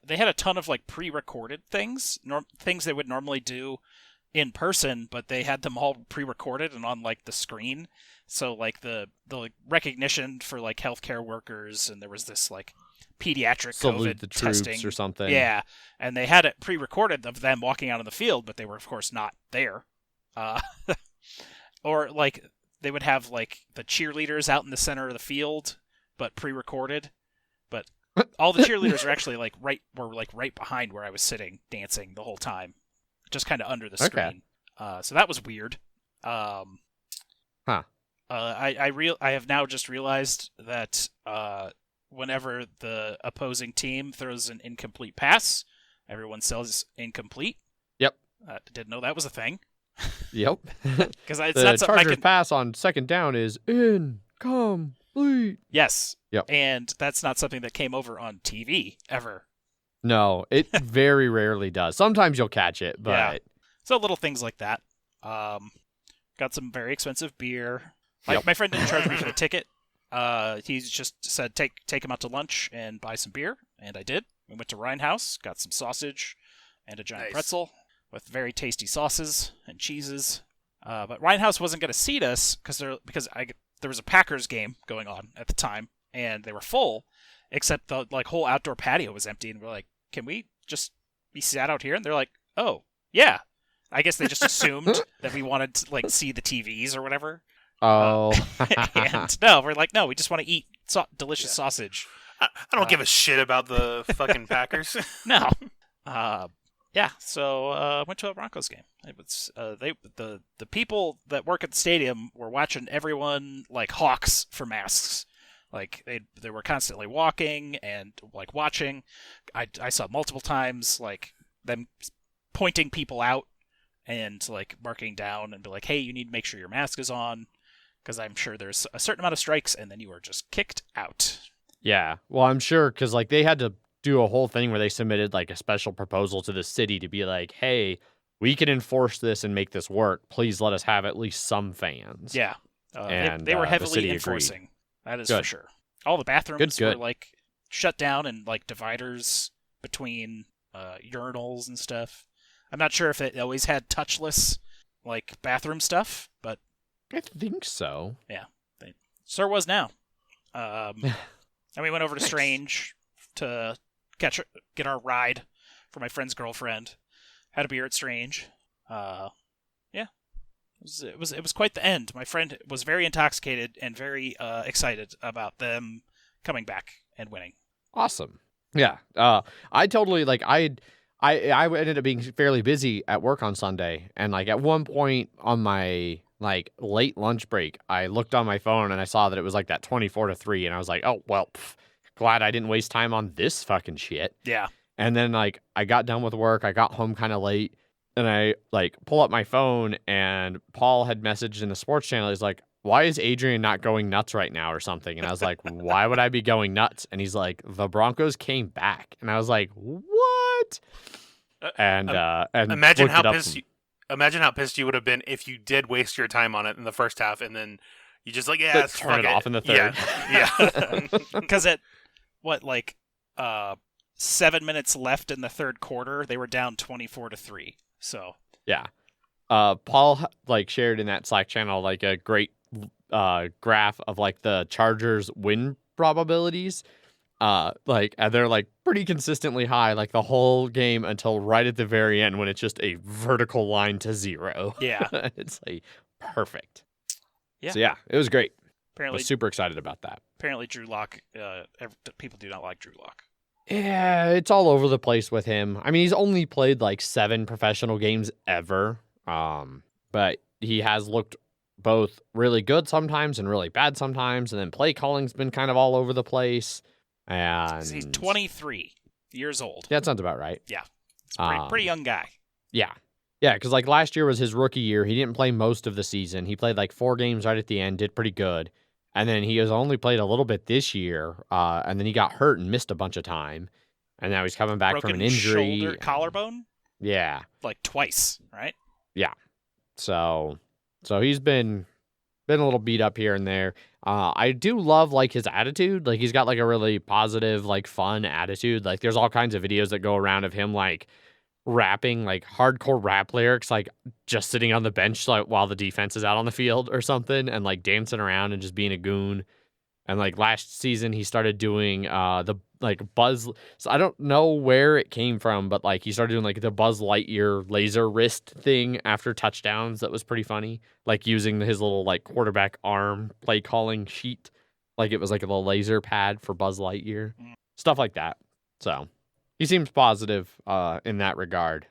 [SPEAKER 3] They had a ton of like pre-recorded things, things they would normally do in person, but they had them all pre-recorded and on like the screen. So like the recognition for like healthcare workers, and there was this like pediatric
[SPEAKER 1] Salute
[SPEAKER 3] COVID
[SPEAKER 1] the troops
[SPEAKER 3] testing
[SPEAKER 1] or something.
[SPEAKER 3] Yeah, and they had it pre-recorded of them walking out on the field, but they were of course not there. Or like they would have like the cheerleaders out in the center of the field, but pre-recorded. But all the cheerleaders are actually right behind where I was sitting, dancing the whole time, just kind of under the screen. So that was weird. I have now just realized that whenever the opposing team throws an incomplete pass, everyone says incomplete.
[SPEAKER 1] Yep.
[SPEAKER 3] Didn't know that was a thing.
[SPEAKER 1] Yep.
[SPEAKER 3] Because it's
[SPEAKER 1] the
[SPEAKER 3] not something I
[SPEAKER 1] Chargers
[SPEAKER 3] can...
[SPEAKER 1] pass on second down is incomplete.
[SPEAKER 3] Yes.
[SPEAKER 1] Yep.
[SPEAKER 3] And that's not something that came over on TV ever.
[SPEAKER 1] No, it very rarely does. Sometimes you'll catch it, but
[SPEAKER 3] Yeah. So little things like that. Got some very expensive beer. My friend didn't charge me for the ticket. He just said take him out to lunch and buy some beer, and I did. We went to Rhine House, got some sausage and a giant pretzel with very tasty sauces and cheeses. But Rhine House wasn't going to seat us because there was a Packers game going on at the time, and they were full, except the whole outdoor patio was empty, and we're like, can we just be sat out here? And they're like, oh, yeah. I guess they just assumed that we wanted to see the TVs or whatever.
[SPEAKER 1] Oh.
[SPEAKER 3] And no, we're like, no, we just want to eat delicious sausage.
[SPEAKER 2] I don't give a shit about the fucking Packers.
[SPEAKER 3] No. Yeah, so went to a Broncos game. It was the people that work at the stadium were watching everyone like hawks for masks. Like they were constantly walking and watching. I saw multiple times them pointing people out and marking down and be like, hey, you need to make sure your mask is on, because I'm sure there's a certain amount of strikes and then you are just kicked out.
[SPEAKER 1] Yeah, well, I'm sure because they had to do a whole thing where they submitted a special proposal to the city to be like, hey, we can enforce this and make this work. Please let us have at least some fans.
[SPEAKER 3] Yeah.
[SPEAKER 1] And
[SPEAKER 3] they were
[SPEAKER 1] the
[SPEAKER 3] heavily
[SPEAKER 1] city agreed.
[SPEAKER 3] enforcing. That is
[SPEAKER 1] Good.
[SPEAKER 3] for sure. All the bathrooms
[SPEAKER 1] Good.
[SPEAKER 3] were like shut down and like dividers between urinals and stuff. I'm not sure if it always had touchless like bathroom stuff, but
[SPEAKER 1] I think so.
[SPEAKER 3] sure was now. And we went over to
[SPEAKER 1] Nice.
[SPEAKER 3] Strange to get our ride for my friend's girlfriend. Had a beer at Strange. It was quite the end. My friend was very intoxicated and very excited about them coming back and winning.
[SPEAKER 1] Awesome. Yeah. I totally I ended up being fairly busy at work on Sunday, and like at one point on my like late lunch break, I looked on my phone and I saw that it was like that 24-3, and I was like, oh well, glad I didn't waste time on this fucking shit.
[SPEAKER 3] Yeah.
[SPEAKER 1] And then like I got done with work, I got home kind of late, and I like pull up my phone, and Paul had messaged in the sports channel. He's like, why is Adrian not going nuts right now or something? And I was like, why would I be going nuts? And he's like, the Broncos came back. And I was like, what? And
[SPEAKER 2] imagine
[SPEAKER 1] looked it
[SPEAKER 2] how
[SPEAKER 1] up
[SPEAKER 2] pissed imagine how pissed you would have been if you did waste your time on it in the first half, and then you just like, yeah,
[SPEAKER 1] turn it off in the third.
[SPEAKER 2] Yeah.
[SPEAKER 3] Because at 7 minutes left in the third quarter, they were down 24-3. So
[SPEAKER 1] Yeah. Paul like shared in that Slack channel like a great graph of like the Chargers win probabilities. And they're like pretty consistently high like the whole game until right at the very end when it's just a vertical line to 0.
[SPEAKER 3] yeah,
[SPEAKER 1] It's like perfect.
[SPEAKER 3] Yeah.
[SPEAKER 1] So yeah, it was great. I
[SPEAKER 3] apparently
[SPEAKER 1] was super excited about that.
[SPEAKER 3] Drew Lock. People do not like Drew Lock.
[SPEAKER 1] Yeah, it's all over the place with him. I mean, he's only played like 7 professional games ever. But he has looked both really good sometimes and really bad sometimes, and then play calling's been kind of all over the place. And
[SPEAKER 3] He's 23 years old.
[SPEAKER 1] that sounds about right.
[SPEAKER 3] He's a pretty young guy.
[SPEAKER 1] Yeah. Yeah, because like last year was his rookie year. He didn't play most of the season. He played like 4 games right at the end, did pretty good. And then he has only played a little bit this year, and then he got hurt and missed a bunch of time. And now he's coming back
[SPEAKER 3] Broken
[SPEAKER 1] from an injury.
[SPEAKER 3] shoulder, collarbone,
[SPEAKER 1] Yeah.
[SPEAKER 3] like twice, right?
[SPEAKER 1] So he's been a little beat up here and there. I do love like his attitude. Like he's got like a really positive, like fun attitude. Like there's all kinds of videos that go around of him like rapping like hardcore rap lyrics, like just sitting on the bench like while the defense is out on the field or something, and like dancing around and just being a goon. And like last season he started doing the like Buzz. So I don't know where it came from, but like he started doing like the Buzz Lightyear laser wrist thing after touchdowns. That was pretty funny. Like using his little like quarterback arm play calling sheet, like it was like a little laser pad for Buzz Lightyear, stuff like that. So he seems positive in that regard.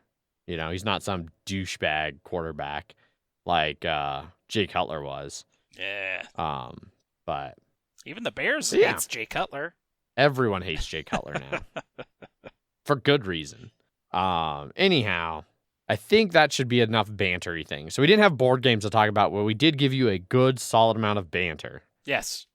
[SPEAKER 1] You know, he's not some douchebag quarterback like Jay Cutler was.
[SPEAKER 3] Yeah.
[SPEAKER 1] But
[SPEAKER 3] Even the Bears
[SPEAKER 1] Yeah.
[SPEAKER 3] hates Jay Cutler.
[SPEAKER 1] everyone hates Jay Cutler now. For good reason. Anyhow, I think that should be enough bantery things. So we didn't have board games to talk about, but we did give you a good solid amount of banter.
[SPEAKER 3] Yes.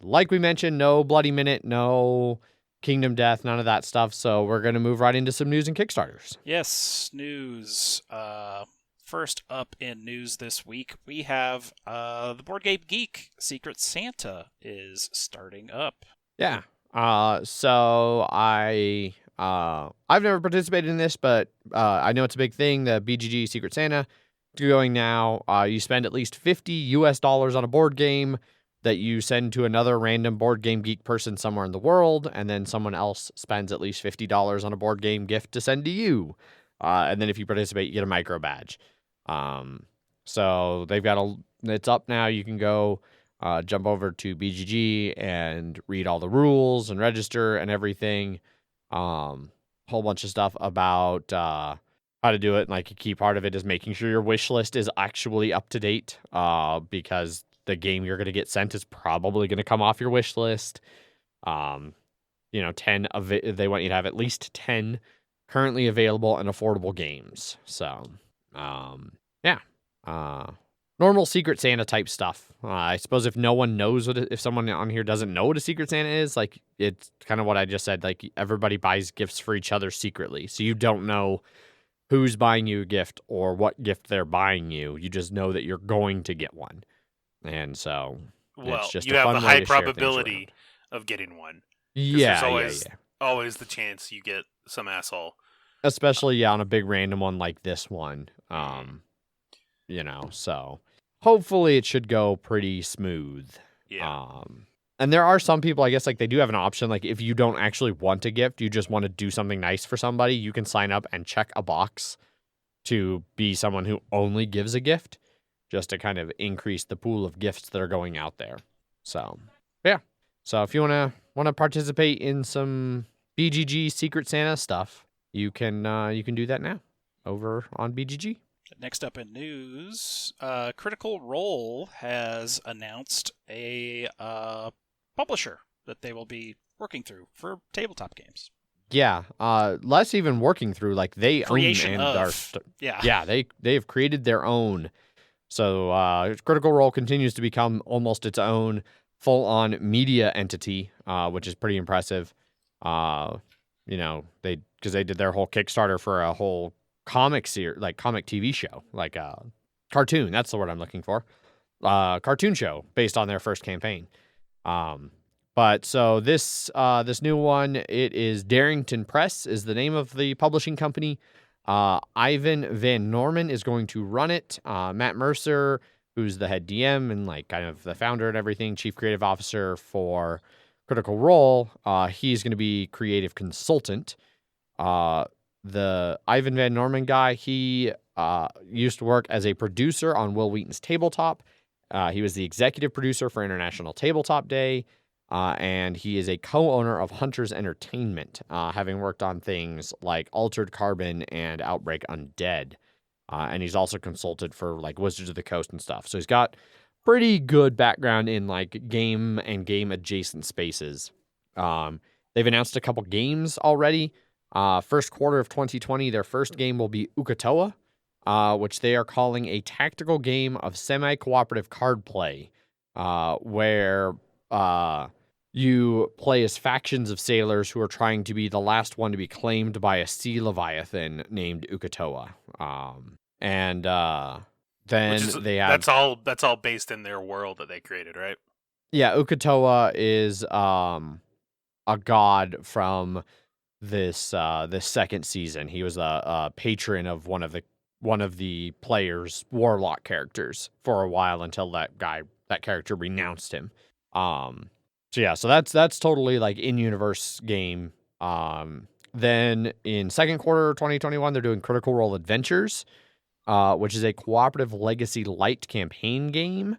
[SPEAKER 1] Like we mentioned, no Bloody Minute, no Kingdom Death, none of that stuff. So we're going to move right into some news and Kickstarters.
[SPEAKER 3] Yes, news. First up in news this week, we have the BoardGameGeek Secret Santa is starting up.
[SPEAKER 1] Yeah. So I've never participated in this, but I know it's a big thing. The BGG Secret Santa going now. You spend at least $50 on a board game that you send to another random Board Game Geek person somewhere in the world, and then someone else spends at least $50 on a board game gift to send to you. And then if you participate, you get a micro badge. So they've got it's up now. You can go jump over to BGG and read all the rules and register and everything. Whole bunch of stuff about how to do it. And like a key part of it is making sure your wish list is actually up to date, because the game you're going to get sent is probably going to come off your wish list. 10 of it, they want you to have at least 10 currently available and affordable games. So, normal Secret Santa type stuff. I suppose if no one knows if someone on here doesn't know what a Secret Santa is, like it's kind of what I just said. Like everybody buys gifts for each other secretly, so you don't know who's buying you a gift or what gift they're buying you. You just know that you're going to get one. And so
[SPEAKER 2] Well,
[SPEAKER 1] it's just
[SPEAKER 2] you
[SPEAKER 1] a
[SPEAKER 2] have
[SPEAKER 1] fun
[SPEAKER 2] the
[SPEAKER 1] way
[SPEAKER 2] high
[SPEAKER 1] to share things
[SPEAKER 2] probability
[SPEAKER 1] around.
[SPEAKER 2] of getting one. 'Cause
[SPEAKER 1] Yeah,
[SPEAKER 2] there's
[SPEAKER 1] yeah.
[SPEAKER 2] always the chance you get some asshole.
[SPEAKER 1] Especially on a big random one like this one. So hopefully it should go pretty smooth.
[SPEAKER 2] Yeah.
[SPEAKER 1] And there are some people, I guess, like they do have an option. Like if you don't actually want a gift, you just want to do something nice for somebody, you can sign up and check a box to be someone who only gives a gift, just to kind of increase the pool of gifts that are going out there. So, yeah. So if you want to participate in some BGG Secret Santa stuff, you can do that now over on BGG.
[SPEAKER 3] Next up in news, Critical Role has announced a publisher that they will be working through for tabletop games.
[SPEAKER 1] Yeah, less even working through, like they
[SPEAKER 3] Creation
[SPEAKER 1] own and
[SPEAKER 3] of.
[SPEAKER 1] yeah, they've created their own. So Critical Role continues to become almost its own full-on media entity, which is pretty impressive. Because they did their whole Kickstarter for a whole comic TV show, like cartoon. That's the word I'm looking for. Cartoon show based on their first campaign. But so this new one, it is Darrington Press is the name of the publishing company. Ivan Van Norman is going to run it. Matt Mercer, who's the head DM and like kind of the founder and everything, chief creative officer for Critical Role, he's going to be creative consultant. The Ivan Van Norman guy, he used to work as a producer on Will Wheaton's Tabletop. He was the executive producer for International Tabletop Day. And he is a co-owner of Hunter's Entertainment, having worked on things like Altered Carbon and Outbreak Undead. And he's also consulted for like Wizards of the Coast and stuff. So he's got pretty good background in like game and game adjacent spaces. They've announced a couple games already. First quarter of 2020, their first game will be Ukatoa, which they are calling a tactical game of semi-cooperative card play, where you play as factions of sailors who are trying to be the last one to be claimed by a sea leviathan named Ukatoa. Then they have
[SPEAKER 2] that's all based in their world that they created, right?
[SPEAKER 1] Yeah, Ukatoa is a god from this second season. He was a patron of one of the players' warlock characters for a while until that character renounced him. So that's totally like in-universe game. Then in second quarter 2021, they're doing Critical Role Adventures, which is a cooperative legacy light campaign game.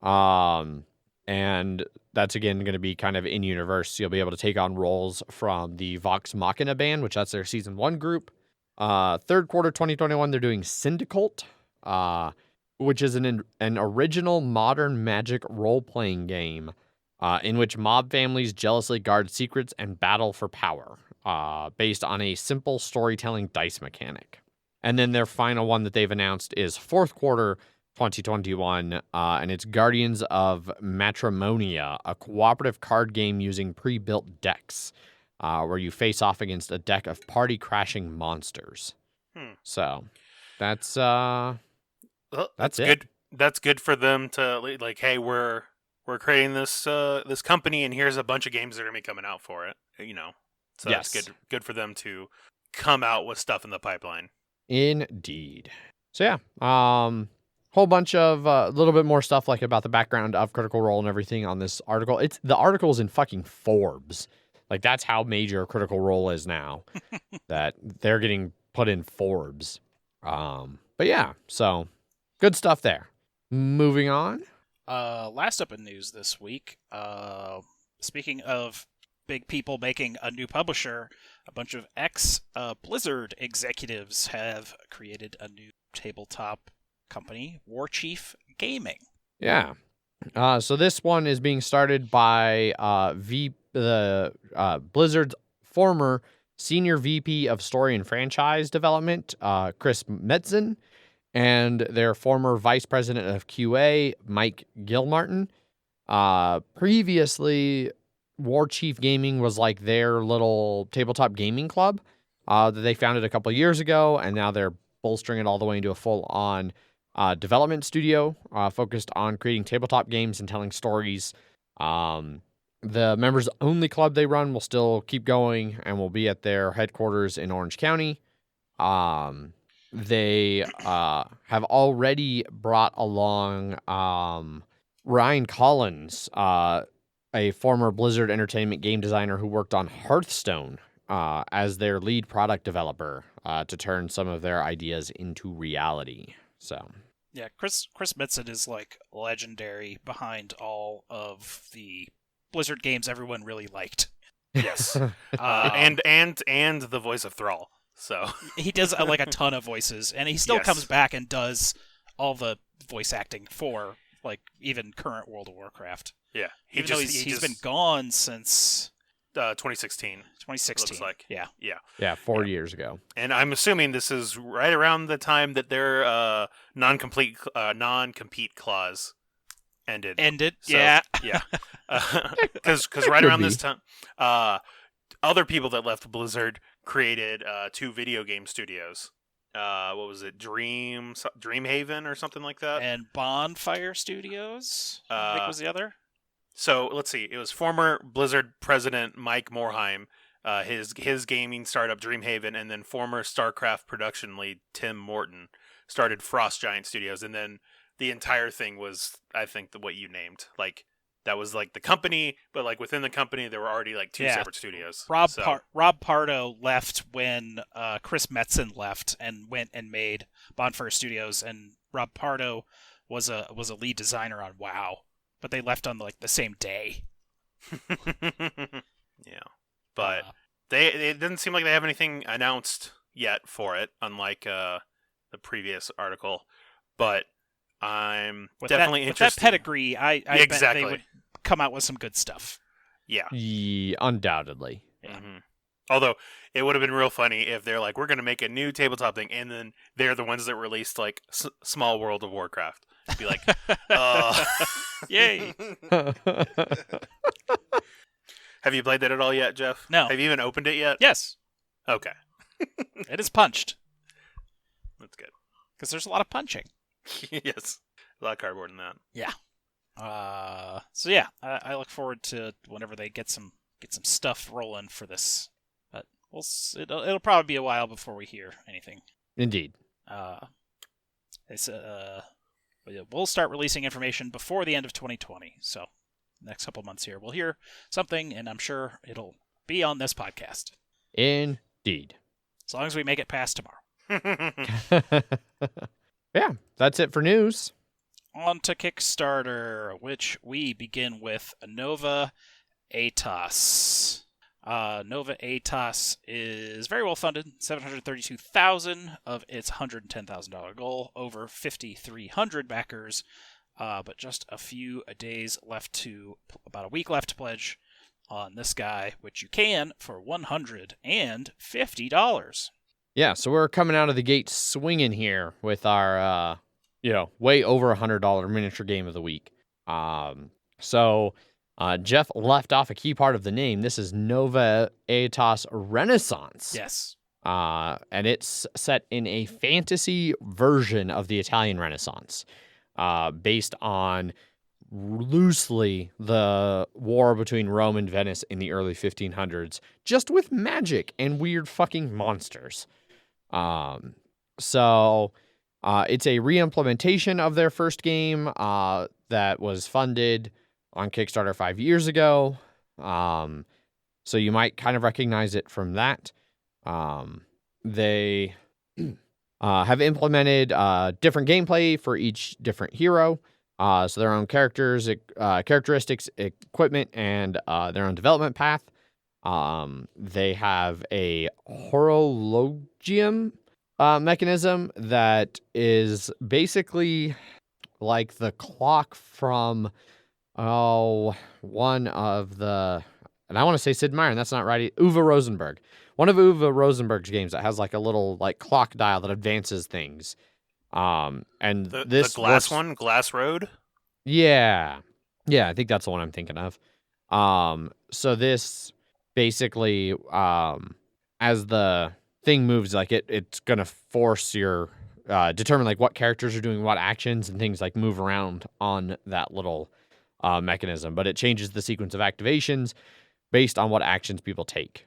[SPEAKER 1] And that's again going to be kind of in-universe. You'll be able to take on roles from the Vox Machina band, which that's their season 1 group. Third quarter 2021, they're doing Syndicult, which is an original modern magic role-playing game in which mob families jealously guard secrets and battle for power, based on a simple storytelling dice mechanic. And then their final one that they've announced is fourth quarter 2021, and it's Guardians of Matrimonia, a cooperative card game using pre-built decks, where you face off against a deck of party-crashing monsters. So that's
[SPEAKER 2] Well, that's
[SPEAKER 1] it.
[SPEAKER 2] good. That's good for them to like, hey, we're creating this company, and here's a bunch of games that are gonna be coming out for it. So
[SPEAKER 1] Yes.
[SPEAKER 2] that's good for them to come out with stuff in the pipeline.
[SPEAKER 1] Indeed. So yeah, whole bunch of a little bit more stuff like about the background of Critical Role and everything on this article. The article's in fucking Forbes. Like that's how major Critical Role is now. That they're getting put in Forbes. But yeah, so good stuff there. Moving on.
[SPEAKER 3] Last up in news this week, speaking of big people making a new publisher, a bunch of ex-Blizzard executives have created a new tabletop company, Warchief Gaming.
[SPEAKER 1] Yeah. So this one is being started by Blizzard's former senior VP of Story and Franchise Development, Chris Metzen, and their former Vice President of QA, Mike Gilmartin. Previously, Warchief Gaming was like their little tabletop gaming club. that they founded a couple years ago, and now they're bolstering it all the way into a full-on development studio focused on creating tabletop games and telling stories. The members-only club they run will still keep going and will be at their headquarters in Orange County. They have already brought along Ryan Collins, a former Blizzard Entertainment game designer who worked on Hearthstone, as their lead product developer to turn some of their ideas into reality. So,
[SPEAKER 3] yeah, Chris Metzen is like legendary behind all of the Blizzard games everyone really liked.
[SPEAKER 2] Yes, and the voice of Thrall. So
[SPEAKER 3] he does like a ton of voices, and he still comes back and does all the voice acting for like even current World of Warcraft.
[SPEAKER 2] Yeah,
[SPEAKER 3] he's been gone since
[SPEAKER 2] 2016.
[SPEAKER 3] 2016.
[SPEAKER 2] Looks like.
[SPEAKER 3] Yeah,
[SPEAKER 1] 4 years ago.
[SPEAKER 2] And I'm assuming this is right around the time that their non-compete clause ended. So,
[SPEAKER 3] yeah.
[SPEAKER 2] Because right around this time, other people that left Blizzard created 2 video game studios. What was it? Dreamhaven or something like that?
[SPEAKER 3] And Bonfire Studios, I think was the other.
[SPEAKER 2] So let's see. It was former Blizzard president Mike Morheim, his gaming startup Dreamhaven, and then former StarCraft production lead Tim Morton started Frost Giant Studios, and then the entire thing was, I think, what you named. Like, that was like the company, but like within the company, there were already like 2 separate studios.
[SPEAKER 3] Rob Pardo left when Chris Metzen left and went and made Bonfire Studios, and Rob Pardo was a lead designer on WoW, but they left on like the same day.
[SPEAKER 2] Yeah, but it doesn't seem like they have anything announced yet for it, unlike the previous article. But I'm definitely interested.
[SPEAKER 3] With that pedigree, I bet they would come out with some good stuff.
[SPEAKER 2] Yeah,
[SPEAKER 1] undoubtedly.
[SPEAKER 3] Yeah.
[SPEAKER 2] Mm-hmm. Although it would have been real funny if they're like, we're going to make a new tabletop thing, and then they're the ones that released like Small World of Warcraft. Be like,
[SPEAKER 3] yay!
[SPEAKER 2] Have you played that at all yet, Jeff?
[SPEAKER 3] No.
[SPEAKER 2] Have you even opened it yet?
[SPEAKER 3] Yes.
[SPEAKER 2] Okay.
[SPEAKER 3] It is punched.
[SPEAKER 2] That's good.
[SPEAKER 3] Because there's a lot of punching.
[SPEAKER 2] Yes. A lot of cardboard in that.
[SPEAKER 3] Yeah. So yeah, I look forward to whenever they get some stuff rolling for this. But it'll probably be a while before we hear anything.
[SPEAKER 1] Indeed.
[SPEAKER 3] We'll start releasing information before the end of 2020. So next couple months here, we'll hear something, and I'm sure it'll be on this podcast.
[SPEAKER 1] Indeed.
[SPEAKER 3] As long as we make it past tomorrow.
[SPEAKER 1] Yeah, that's it for news.
[SPEAKER 3] On to Kickstarter, which we begin with Nova Aetas. Nova Aetas is very well funded, $732,000 of its $110,000 goal, over 5,300 backers, but just a few days left about a week left to pledge on this guy, which you can for $150.
[SPEAKER 1] Yeah, so we're coming out of the gate swinging here with our, way over $100 miniature game of the week. Jeff left off a key part of the name. This is Nova Aetas Renaissance.
[SPEAKER 3] Yes.
[SPEAKER 1] And it's set in a fantasy version of the Italian Renaissance, based on loosely the war between Rome and Venice in the early 1500s, just with magic and weird fucking monsters. It's a re-implementation of their first game that was funded on Kickstarter 5 years ago. So you might kind of recognize it from that. They have implemented different gameplay for each different hero. So their own characters, characteristics, equipment, and their own development path. They have a horologium mechanism that is basically like the clock from one of the, and I want to say Sid Meier, and that's not right. Uwe Rosenberg. One of Uwe Rosenberg's games that has like a little like clock dial that advances things. And
[SPEAKER 2] the glass one, Glass Road.
[SPEAKER 1] Yeah, I think that's the one I'm thinking of. So this basically, as the thing moves, like it's gonna force your determine like what characters are doing what actions and things like move around on that little mechanism. But it changes the sequence of activations based on what actions people take.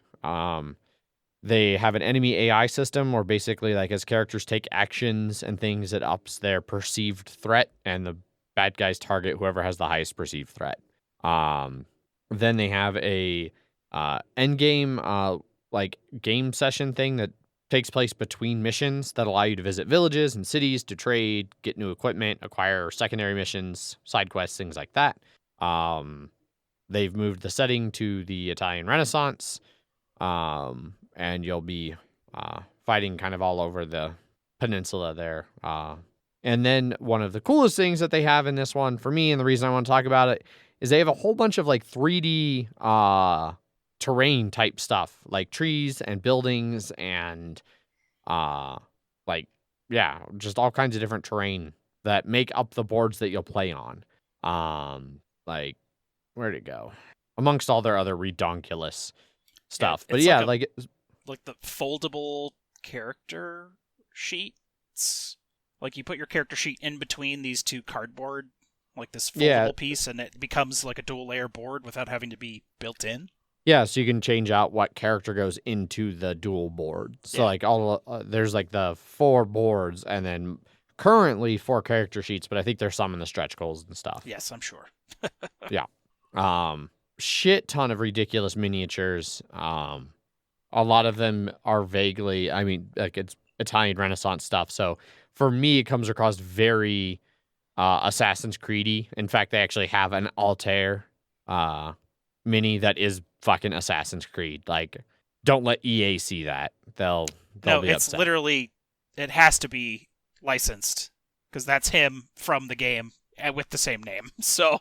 [SPEAKER 1] They have an enemy AI system where basically like as characters take actions and things, it ups their perceived threat, and the bad guys target whoever has the highest perceived threat. Then they have a end game like game session thing that takes place between missions that allow you to visit villages and cities to trade, get new equipment, acquire secondary missions, side quests, things like that. They've moved the setting to the Italian Renaissance, and you'll be fighting kind of all over the peninsula there. And then one of the coolest things that they have in this one for me, and the reason I want to talk about it, is they have a whole bunch of like 3D terrain type stuff, like trees and buildings and just all kinds of different terrain that make up the boards that you'll play on. Like, where'd it go? Amongst all their other redonkulous stuff. But yeah, like
[SPEAKER 3] the foldable character sheets. Like you put your character sheet in between these two cardboard, like this foldable piece, and it becomes like a dual layer board without having to be built in.
[SPEAKER 1] Yeah, so you can change out what character goes into the dual board. So like there's like the 4 boards, and then currently 4 character sheets, but I think there's some in the stretch goals and stuff.
[SPEAKER 3] Yes, I'm sure.
[SPEAKER 1] Yeah. Shit ton of ridiculous miniatures. A lot of them are vaguely, I mean, like it's Italian Renaissance stuff. So for me, it comes across very Assassin's Creed-y. In fact, they actually have an Altair mini that is fucking Assassin's Creed. Like, don't let EA see that. They'll be
[SPEAKER 3] it's
[SPEAKER 1] upset.
[SPEAKER 3] Literally, it has to be licensed because that's him from the game with the same name. So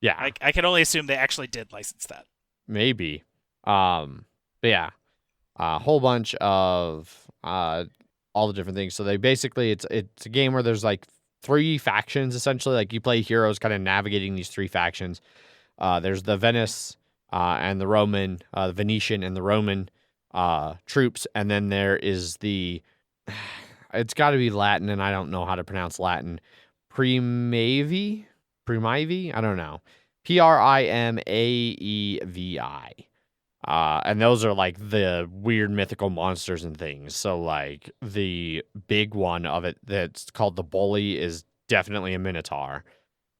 [SPEAKER 1] yeah,
[SPEAKER 3] I can only assume they actually did license that.
[SPEAKER 1] Maybe. But yeah, a whole bunch of all the different things. So they basically, it's a game where there's like 3 factions essentially. Like you play heroes kind of navigating these 3 factions. There's the Venice and the Roman, the Venetian and the Roman troops, and then there is the it's got to be Latin, and I don't know how to pronounce Latin. Primaevi, I don't know. Primaevi. And those are like the weird mythical monsters and things. So like the big one of it that's called the Bully is definitely a Minotaur.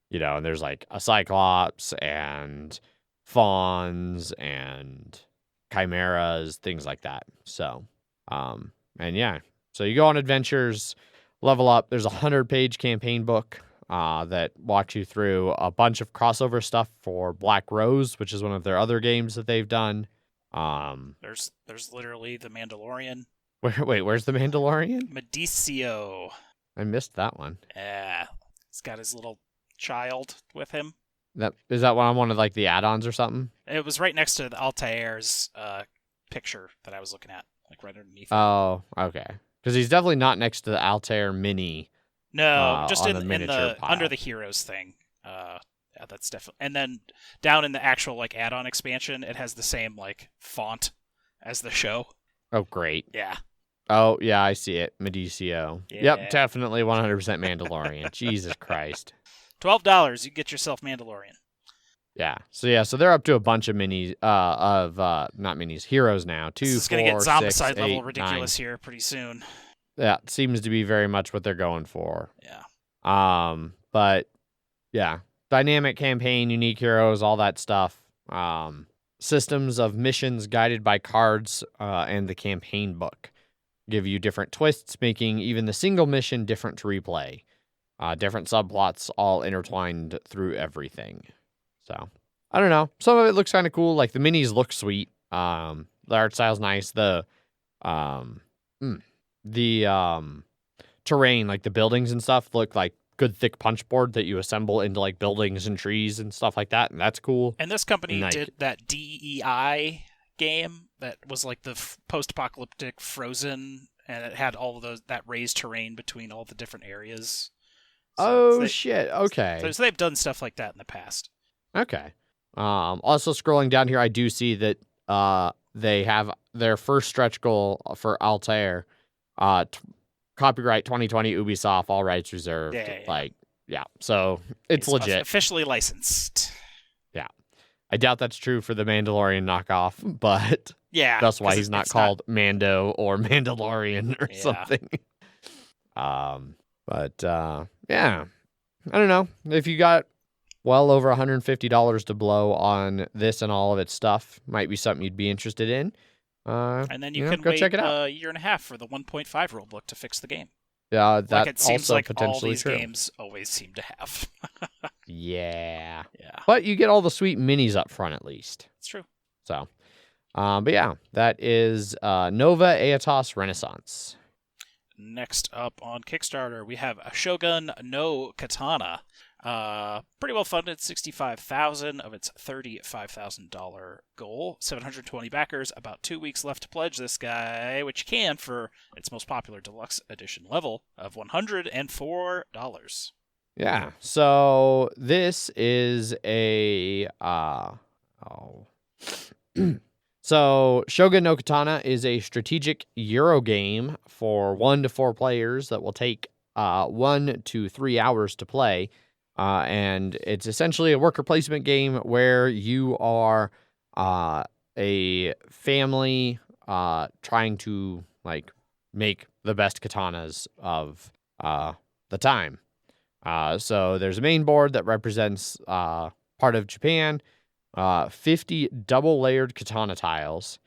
[SPEAKER 1] You know, and there's like a Cyclops and fawns and chimeras, things like that. So, and yeah, so you go on adventures, level up. There's a 100-page campaign book that walks you through a bunch of crossover stuff for Black Rose, which is one of their other games that they've done.
[SPEAKER 3] There's literally the Mandalorian.
[SPEAKER 1] Where's the Mandalorian?
[SPEAKER 3] Medicio.
[SPEAKER 1] I missed that one.
[SPEAKER 3] Yeah, he's got his little child with him.
[SPEAKER 1] Is that one of like the add-ons or something?
[SPEAKER 3] It was right next to the Altair's picture that I was looking at, like right underneath.
[SPEAKER 1] Oh, okay. Because he's definitely not next to the Altair mini.
[SPEAKER 3] No, just in
[SPEAKER 1] the
[SPEAKER 3] under the heroes thing. Yeah, that's definitely. And then down in the actual like add-on expansion, it has the same like font as the show.
[SPEAKER 1] Oh, great.
[SPEAKER 3] Yeah.
[SPEAKER 1] Oh, yeah, I see it. Medicio.
[SPEAKER 3] Yeah.
[SPEAKER 1] Yep, definitely 100% Mandalorian. Jesus Christ.
[SPEAKER 3] $12, you get yourself Mandalorian.
[SPEAKER 1] Yeah. So they're up to a bunch of minis not minis, heroes now. 2, 4, 6, 8, 9.
[SPEAKER 3] This is gonna get Zombicide level ridiculous here pretty soon.
[SPEAKER 1] Yeah, it seems to be very much what they're going for.
[SPEAKER 3] Yeah.
[SPEAKER 1] But yeah, dynamic campaign, unique heroes, all that stuff. Systems of missions guided by cards, and the campaign book give you different twists, making even the single mission different to replay. Different subplots all intertwined through everything. So, I don't know. Some of it looks kind of cool. Like, the minis look sweet. The art style's nice. The terrain, like the buildings and stuff, look like good thick punch board that you assemble into, like, buildings and trees and stuff like that, and that's cool.
[SPEAKER 3] And this company did that DEI game that was, like, the post-apocalyptic Frozen, and it had all of that raised terrain between all the different areas. So
[SPEAKER 1] shit. Okay.
[SPEAKER 3] So they've done stuff like that in the past.
[SPEAKER 1] Okay. Also scrolling down here, I do see that they have their first stretch goal for Altair, copyright 2020 Ubisoft, all rights reserved.
[SPEAKER 3] Yeah.
[SPEAKER 1] So it's legit.
[SPEAKER 3] Officially licensed.
[SPEAKER 1] Yeah. I doubt that's true for the Mandalorian knockoff, but
[SPEAKER 3] Yeah,
[SPEAKER 1] that's why he's not called Mando or Mandalorian or
[SPEAKER 3] Yeah.
[SPEAKER 1] something. Yeah. I don't know. If you got well over $150 to blow on this and all of its stuff, might be something you'd be interested in.
[SPEAKER 3] And then you can
[SPEAKER 1] go
[SPEAKER 3] wait
[SPEAKER 1] check it out.
[SPEAKER 3] a year and a half for the 1.5 rulebook to fix the game.
[SPEAKER 1] Yeah,
[SPEAKER 3] Like it seems
[SPEAKER 1] also
[SPEAKER 3] like
[SPEAKER 1] potentially
[SPEAKER 3] all these
[SPEAKER 1] true.
[SPEAKER 3] games always seem to have.
[SPEAKER 1] Yeah.
[SPEAKER 3] Yeah,
[SPEAKER 1] But you get all the sweet minis up front at least.
[SPEAKER 3] it's true.
[SPEAKER 1] So, but yeah, that is Nova Aetas Renaissance.
[SPEAKER 3] Next up on Kickstarter, we have a Shogun no Katana. Pretty well funded, $65,000 of its $35,000 goal. 720 backers, about 2 weeks left to pledge this guy, which you can for its most popular deluxe edition level of $104.
[SPEAKER 1] Yeah. So this is a So Shogun no Katana is a strategic Euro game for 1 to 4 players that will take 1 to 3 hours to play. And it's essentially a worker placement game where you are a family trying to like make the best katanas of the time. So there's a main board that represents part of Japan, 50 double-layered katana tiles,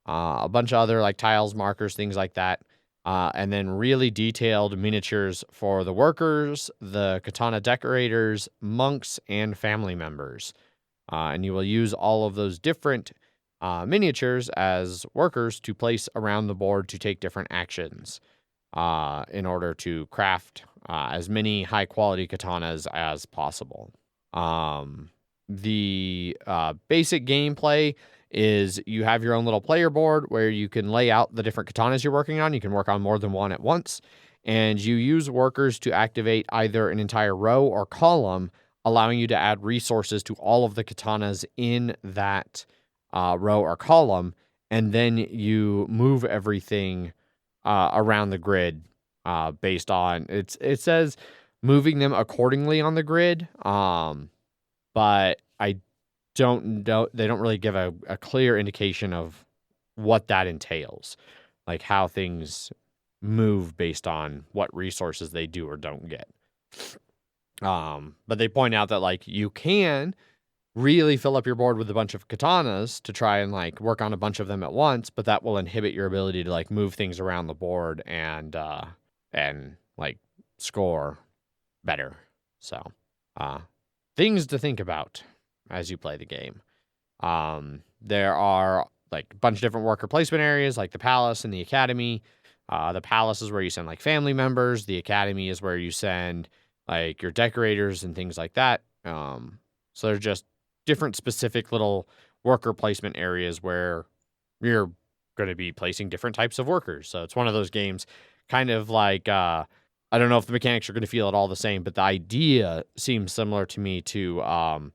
[SPEAKER 1] a bunch of other like tiles, markers, things like that. And then really detailed miniatures for the workers, the katana decorators, monks, and family members. And you will use all of those different miniatures as workers to place around the board to take different actions in order to craft as many high-quality katanas as possible. The basic gameplay is you have your own little player board where you can lay out the different katanas you're working on. You can work on more than one at once. And you use workers to activate either an entire row or column, allowing you to add resources to all of the katanas in that row or column. And then you move everything around the grid based on... It says moving them accordingly on the grid, but I don't know. They don't really give a clear indication of what that entails, like how things move based on what resources they do or don't get. But they point out that like you can really fill up your board with a bunch of katanas to try and like work on a bunch of them at once, but that will inhibit your ability to like move things around the board and like score better. So, things to think about as you play the game. There are like a bunch of different worker placement areas, like the palace and the academy. The palace is where you send like family members. The academy is where you send like your decorators and things like that. So they're just different specific little worker placement areas where you're going to be placing different types of workers. So it's one of those games kind of like, I don't know if the mechanics are going to feel at all the same, but the idea seems similar to me to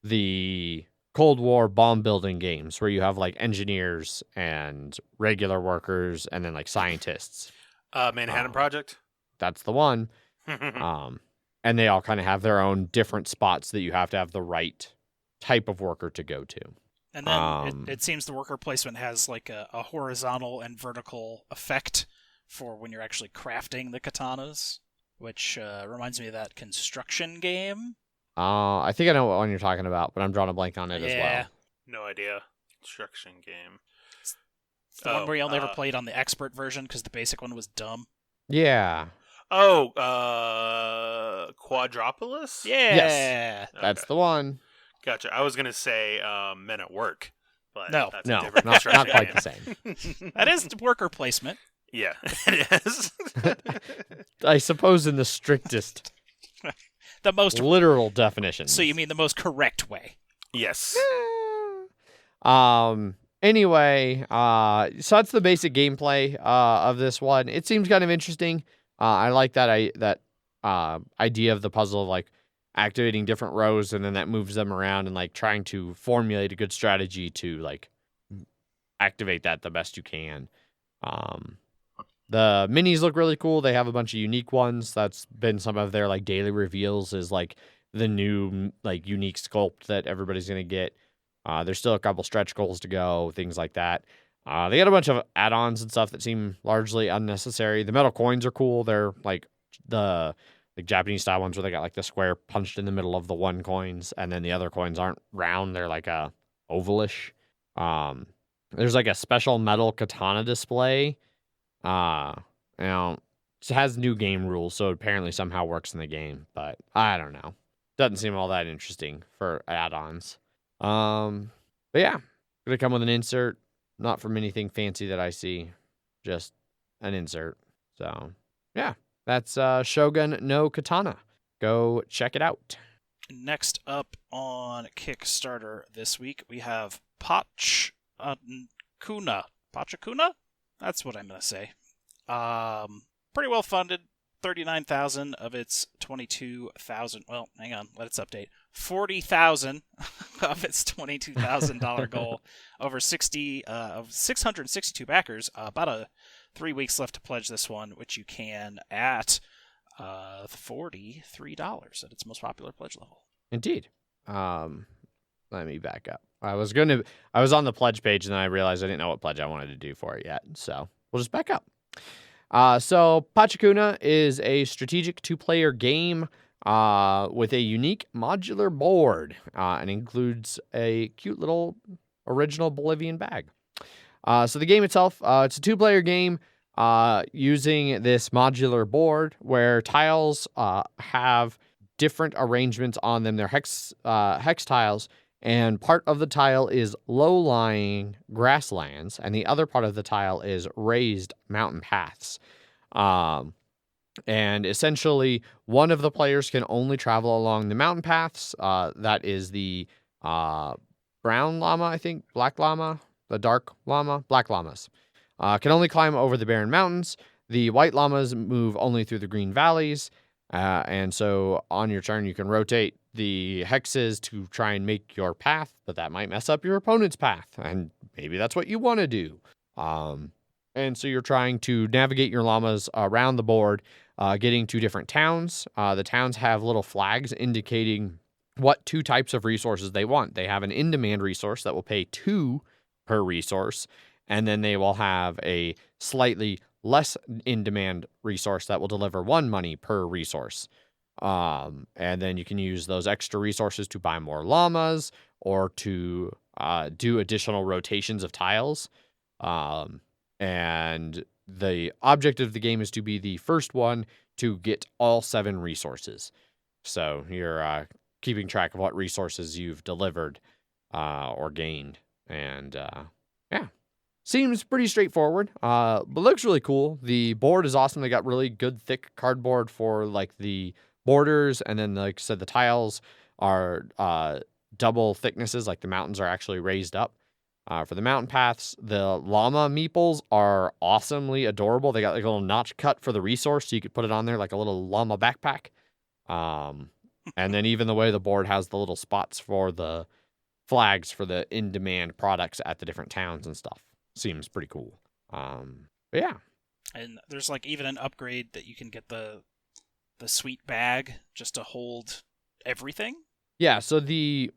[SPEAKER 1] the Cold War bomb building games where you have like engineers and regular workers and then like scientists.
[SPEAKER 2] Manhattan Project?
[SPEAKER 1] That's the one. And they all kind of have their own different spots that you have to have the right type of worker to go to.
[SPEAKER 3] And then it seems the worker placement has like a horizontal and vertical effect for when you're actually crafting the katanas, which reminds me of that construction game.
[SPEAKER 1] I think I know what one you're talking about, but I'm drawing a blank on it as well.
[SPEAKER 2] No idea. Construction game.
[SPEAKER 3] It's the one where you only ever played on the expert version because the basic one was dumb.
[SPEAKER 1] Yeah.
[SPEAKER 2] Oh, Quadropolis?
[SPEAKER 3] Yeah.
[SPEAKER 1] Yes. That's the one.
[SPEAKER 2] Gotcha. I was going to say Men at Work. But
[SPEAKER 3] No.
[SPEAKER 2] that's
[SPEAKER 1] No,
[SPEAKER 2] a different
[SPEAKER 1] not
[SPEAKER 2] construction
[SPEAKER 1] quite
[SPEAKER 2] game.
[SPEAKER 1] the same.
[SPEAKER 3] That is worker placement.
[SPEAKER 2] Yeah, it is.
[SPEAKER 1] I suppose in the strictest
[SPEAKER 3] The most
[SPEAKER 1] literal definition.
[SPEAKER 3] So you mean the most correct way?
[SPEAKER 2] Yes.
[SPEAKER 1] Anyway, so that's the basic gameplay of this one. It seems kind of interesting. I like that idea of the puzzle of like activating different rows and then that moves them around and like trying to formulate a good strategy to like activate that the best you can. The minis look really cool. They have a bunch of unique ones. That's been some of their like daily reveals, is like the new like unique sculpt that everybody's gonna get. There's still a couple stretch goals to go, things like that. They got a bunch of add-ons and stuff that seem largely unnecessary. The metal coins are cool. They're like the Japanese style ones where they got like the square punched in the middle of the one coins, and then the other coins aren't round. They're like a ovalish. There's like a special metal katana display. You know, it has new game rules, so it apparently somehow works in the game, but I don't know. Doesn't seem all that interesting for add-ons. But yeah, gonna come with an insert. Not from anything fancy that I see, just an insert. So yeah, that's Shogun no Katana. Go check it out.
[SPEAKER 3] Next up on Kickstarter this week, we have Pachakuna. That's what I'm gonna say. Pretty well funded. 39,000 of its 22,000. Well, hang on, let's update. 40,000 of its $22,000 goal. Over 662 backers. About 3 weeks left to pledge this one, which you can at $43 at its most popular pledge level.
[SPEAKER 1] Indeed. Let me back up. I was on the pledge page, and then I realized I didn't know what pledge I wanted to do for it yet. So we'll just back up. So Pachakuna is a strategic 2-player game with a unique modular board and includes a cute little original Bolivian bag. So the game itself, it's a 2-player game using this modular board where tiles have different arrangements on them. They're hex tiles, and part of the tile is low-lying grasslands, and the other part of the tile is raised mountain paths. And essentially, one of the players can only travel along the mountain paths. That is the brown llama, I think, black llama, the dark llama, black llamas. Can only climb over the barren mountains. The white llamas move only through the green valleys. And so on your turn, you can rotate the hexes to try and make your path, but that might mess up your opponent's path, and maybe that's what you want to do. And so you're trying to navigate your llamas around the board, getting to different towns. The towns have little flags indicating what 2 types of resources they want. They have an in-demand resource that will pay 2 per resource, and then they will have a slightly less in-demand resource that will deliver 1 money per resource. And then you can use those extra resources to buy more llamas or to do additional rotations of tiles. And the object of the game is to be the first one to get all 7 resources. So you're keeping track of what resources you've delivered or gained. And yeah. Seems pretty straightforward, but looks really cool. The board is awesome. They got really good thick cardboard for like the borders, and then like I said, the tiles are double thicknesses, like the mountains are actually raised up. For the mountain paths, the llama meeples are awesomely adorable. They got like a little notch cut for the resource, so you could put it on there like a little llama backpack. And then even the way the board has the little spots for the flags for the in-demand products at the different towns and stuff. Seems pretty cool. But yeah.
[SPEAKER 3] And there's like even an upgrade that you can get the sweet bag just to hold everything.
[SPEAKER 1] Yeah, so the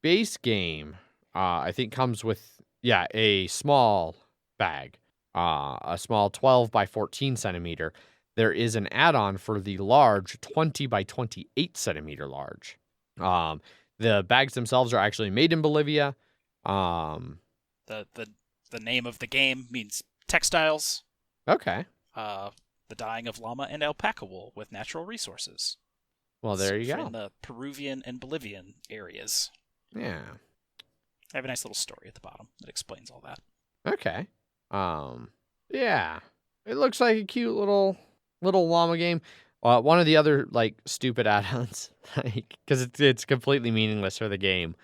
[SPEAKER 1] base game I think comes with a small bag. A small 12 by 14 centimeter. There is an add-on for the large 20 by 28 centimeter large. The bags themselves are actually made in Bolivia.
[SPEAKER 3] The name of the game means textiles.
[SPEAKER 1] Okay.
[SPEAKER 3] The dyeing of llama and alpaca wool with natural resources.
[SPEAKER 1] Well, there you go.
[SPEAKER 3] In the Peruvian and Bolivian areas.
[SPEAKER 1] Yeah.
[SPEAKER 3] I have a nice little story at the bottom that explains all that.
[SPEAKER 1] Okay. Yeah. It looks like a cute little llama game. One of the other like stupid add-ons, like because it's completely meaningless for the game,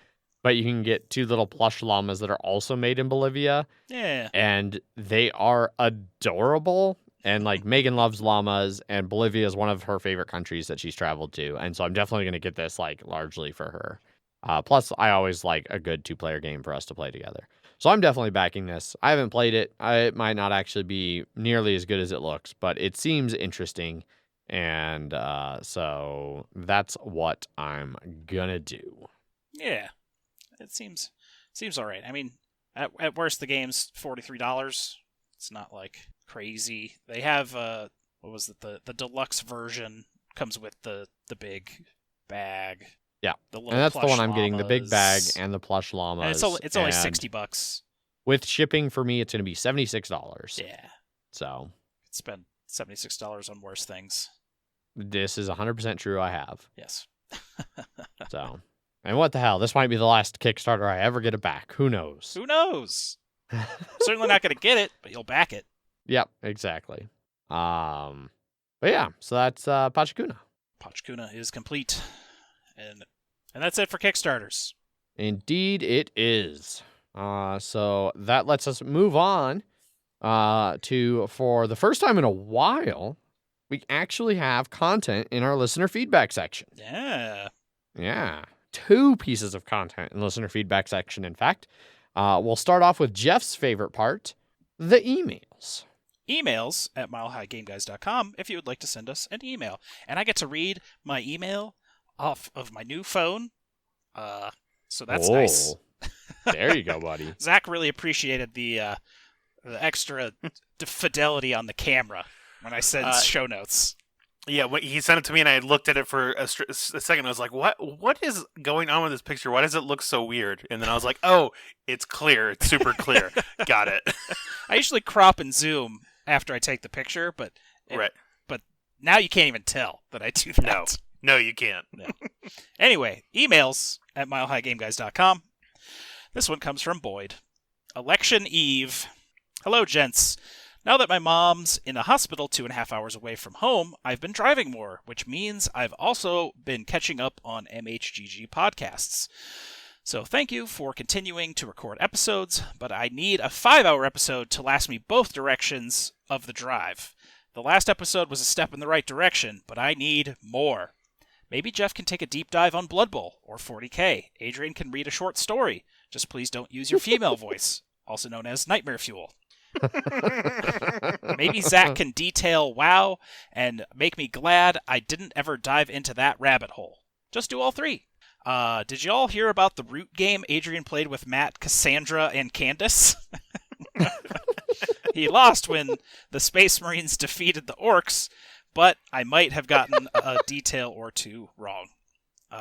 [SPEAKER 1] but you can get 2 little plush llamas that are also made in Bolivia.
[SPEAKER 3] Yeah.
[SPEAKER 1] And they are adorable. And like Megan loves llamas, and Bolivia is one of her favorite countries that she's traveled to. And so I'm definitely going to get this like largely for her. Plus, I always like a good 2-player game for us to play together. So I'm definitely backing this. I haven't played it. It might not actually be nearly as good as it looks, but it seems interesting. And so that's what I'm gonna do.
[SPEAKER 3] Yeah, it seems all right. I mean, at worst, the game's $43. It's not like crazy. They have what was it? The deluxe version comes with the big bag.
[SPEAKER 1] Yeah,
[SPEAKER 3] the
[SPEAKER 1] and that's the one I'm getting, the big bag
[SPEAKER 3] llamas.
[SPEAKER 1] and the plush llamas.
[SPEAKER 3] And it's only
[SPEAKER 1] and
[SPEAKER 3] $60.
[SPEAKER 1] with shipping for me. It's gonna be $76.
[SPEAKER 3] Yeah,
[SPEAKER 1] So
[SPEAKER 3] could spend $76 on worse things.
[SPEAKER 1] this is 100% true. I have.
[SPEAKER 3] Yes.
[SPEAKER 1] So, and what the hell? This might be the last Kickstarter I ever get it back. Who knows?
[SPEAKER 3] Who knows? Certainly not going to get it, but you'll back it.
[SPEAKER 1] Yep, exactly. But yeah, so that's Pachakuna.
[SPEAKER 3] Pachakuna is complete, and that's it for Kickstarters.
[SPEAKER 1] Indeed, it is. So that lets us move on to, for the first time in a while, we actually have content in our listener feedback section.
[SPEAKER 3] Yeah.
[SPEAKER 1] Yeah. 2 pieces of content in listener feedback section, in fact. We'll start off with Jeff's favorite part, the emails.
[SPEAKER 3] Emails at milehighgameguys.com if you would like to send us an email. And I get to read my email off of my new phone. So that's nice.
[SPEAKER 1] There you go, buddy.
[SPEAKER 3] Zach really appreciated the extra fidelity on the camera when I sent show notes.
[SPEAKER 2] Yeah, when he sent it to me, and I looked at it for a second. I was like, "What is going on with this picture? Why does it look so weird?" And then I was like, "Oh, it's clear. It's super clear. Got it."
[SPEAKER 3] I usually crop and zoom after I take the picture, but
[SPEAKER 2] right.
[SPEAKER 3] But now you can't even tell that I do that.
[SPEAKER 2] No, you can't.
[SPEAKER 3] No. Anyway, emails at milehighgameguys.com. This one comes from Boyd. Election Eve. Hello, gents. Now that my mom's in a hospital 2.5 hours away from home, I've been driving more, which means I've also been catching up on MHGG podcasts. So thank you for continuing to record episodes, but I need a 5-hour episode to last me both directions of the drive. The last episode was a step in the right direction, but I need more. Maybe Jeff can take a deep dive on Blood Bowl or 40K. Adrian can read a short story. Just please don't use your female voice, also known as Nightmare Fuel. Maybe Zach can detail WoW and make me glad I didn't ever dive into that rabbit hole. Just do all 3. Did you all hear about the root game Adrian played with Matt, Cassandra, and Candace? He lost when the Space Marines defeated the Orcs, but I might have gotten a detail or 2 wrong.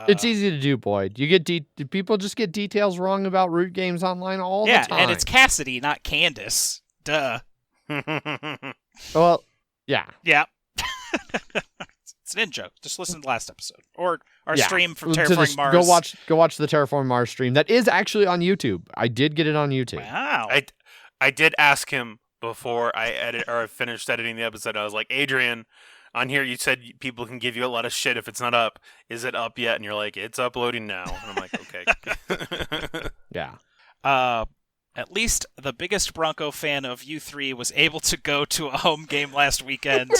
[SPEAKER 1] It's easy to do, Boyd. You get people just get details wrong about root games online all the time.
[SPEAKER 3] Yeah, and it's Cassidy, not Candace. Duh.
[SPEAKER 1] Well, yeah.
[SPEAKER 3] Yeah. It's an in-joke. Just listen to the last episode. Or our stream from Terraforming Mars.
[SPEAKER 1] Go watch the Terraforming Mars stream. That is actually on YouTube. I did get it on YouTube.
[SPEAKER 3] Wow.
[SPEAKER 2] I did ask him before I finished editing the episode. I was like, Adrian, on here you said people can give you a lot of shit if it's not up. Is it up yet? And you're like, it's uploading now. And I'm like, okay.
[SPEAKER 1] Yeah.
[SPEAKER 3] At least the biggest Bronco fan of you 3 was able to go to a home game last weekend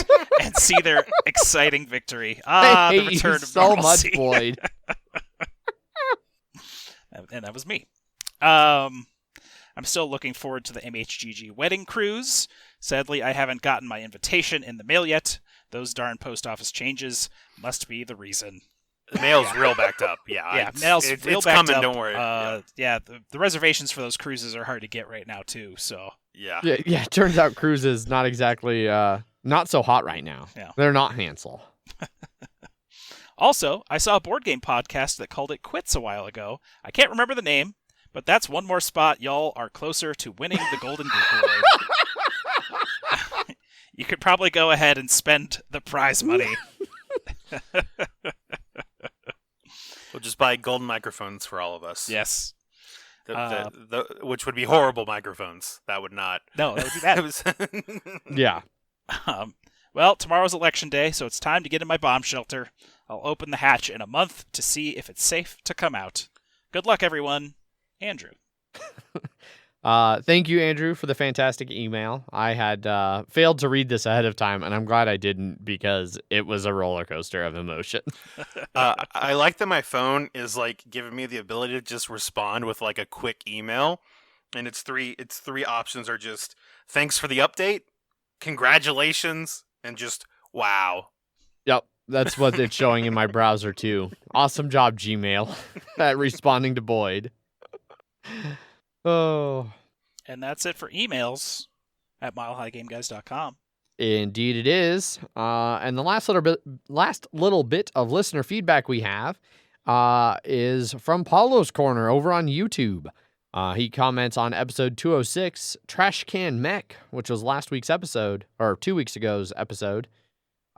[SPEAKER 3] and see their exciting victory. The return of
[SPEAKER 1] so
[SPEAKER 3] normalcy.
[SPEAKER 1] much, Boyd.
[SPEAKER 3] And that was me. I'm still looking forward to the MHGG wedding cruise. Sadly, I haven't gotten my invitation in the mail yet. Those darn post office changes must be the reason.
[SPEAKER 2] The mail's real backed up. Yeah,
[SPEAKER 3] mail's real
[SPEAKER 2] it's
[SPEAKER 3] backed
[SPEAKER 2] coming,
[SPEAKER 3] up.
[SPEAKER 2] Don't worry.
[SPEAKER 3] The reservations for those cruises are hard to get right now, too. So
[SPEAKER 1] Yeah. It turns out cruises not exactly not so hot right now.
[SPEAKER 3] Yeah.
[SPEAKER 1] They're not Hansel.
[SPEAKER 3] Also, I saw a board game podcast that called it quits a while ago. I can't remember the name, but that's one more spot y'all are closer to winning the Golden Geek Award. You could probably go ahead and spend the prize money.
[SPEAKER 2] We'll just buy golden microphones for all of us.
[SPEAKER 3] Yes.
[SPEAKER 2] Which would be horrible microphones. That would not.
[SPEAKER 3] No, that would be bad.
[SPEAKER 1] Yeah.
[SPEAKER 3] Well, tomorrow's election day, so it's time to get in my bomb shelter. I'll open the hatch in a month to see if it's safe to come out. Good luck, everyone. Andrew.
[SPEAKER 1] Thank you, Andrew, for the fantastic email. I had failed to read this ahead of time, and I'm glad I didn't because it was a roller coaster of emotion.
[SPEAKER 2] I like that my phone is like giving me the ability to just respond with like a quick email. And its three options are just thanks for the update, congratulations, and just wow.
[SPEAKER 1] Yep, that's what it's showing in my browser too. Awesome job, Gmail, at responding to Boyd. Oh.
[SPEAKER 3] And that's it for emails at milehighgameguys.com.
[SPEAKER 1] Indeed it is. And the last little bit of listener feedback we have is from Paulo's Corner over on YouTube. He comments on episode 206, Trash Can Mech, which was last week's episode, or 2 weeks ago's episode.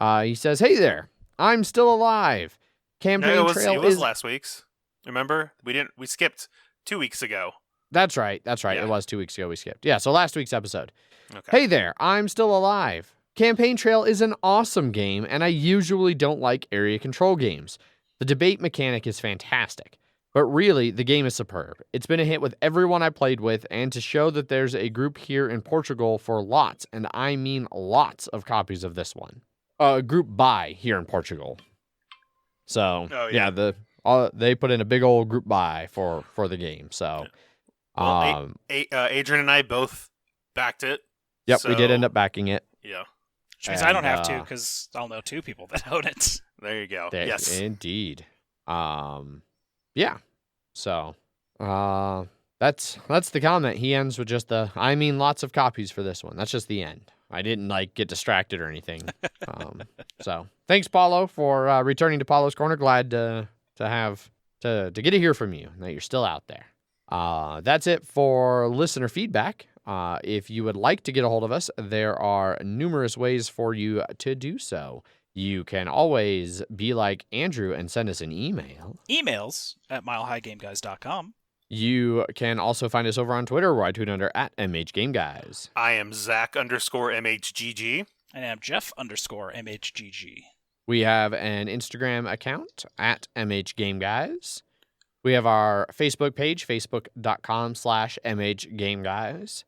[SPEAKER 1] He says, "Hey there, I'm still alive. Campaign
[SPEAKER 2] No,
[SPEAKER 1] trail
[SPEAKER 2] it was
[SPEAKER 1] is
[SPEAKER 2] last week's. Remember? We skipped 2 weeks ago.
[SPEAKER 1] That's right.
[SPEAKER 2] Yeah.
[SPEAKER 1] It was 2 weeks ago we skipped. Yeah, so last week's episode.
[SPEAKER 2] Okay.
[SPEAKER 1] Hey there, I'm still alive. Campaign Trail is an awesome game, and I usually don't like area control games. The debate mechanic is fantastic, but really, the game is superb. It's been a hit with everyone I played with, and to show that there's a group here in Portugal for lots, and I mean lots of copies of this one. A group buy here in Portugal. So, they put in a big old group buy for the game, so...
[SPEAKER 2] Well, Adrian and I both backed it.
[SPEAKER 1] Yep,
[SPEAKER 2] so,
[SPEAKER 1] we did end up backing it.
[SPEAKER 2] Yeah.
[SPEAKER 3] Which means I don't have to, because I'll know 2 people that own it.
[SPEAKER 2] There you go. Yes.
[SPEAKER 1] Indeed. Yeah. So, that's the comment. He ends with just I mean lots of copies for this one. That's just the end. I didn't, get distracted or anything. So, thanks, Paulo, for returning to Paulo's Corner. Glad to get to hear from you, that you're still out there. That's it for listener feedback. If you would like to get a hold of us, there are numerous ways for you to do so. You can always be like Andrew and send us an email.
[SPEAKER 3] Emails at milehighgameguys.com.
[SPEAKER 1] You can also find us over on Twitter, where I tweet under at MHGameGuys.
[SPEAKER 2] I am Zach_MHGG.
[SPEAKER 3] And I'm Jeff_MHGG.
[SPEAKER 1] We have an Instagram account at MHGameGuys. We have our Facebook page, facebook.com/MHGameGuys.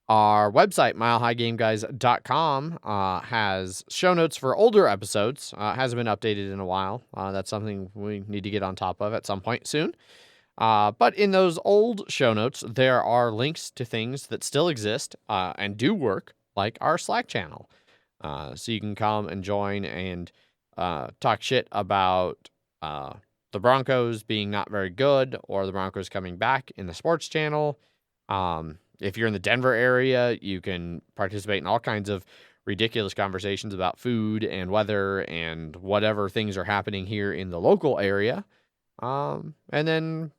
[SPEAKER 1] Our website, milehighgameguys.com, has show notes for older episodes. Hasn't been updated in a while. That's something we need to get on top of at some point soon. But in those old show notes, there are links to things that still exist and do work, like our Slack channel. So you can come and join and talk shit about the Broncos being not very good, or the Broncos coming back in the sports channel. If you're in the Denver area, you can participate in all kinds of ridiculous conversations about food and weather and whatever things are happening here in the local area. And then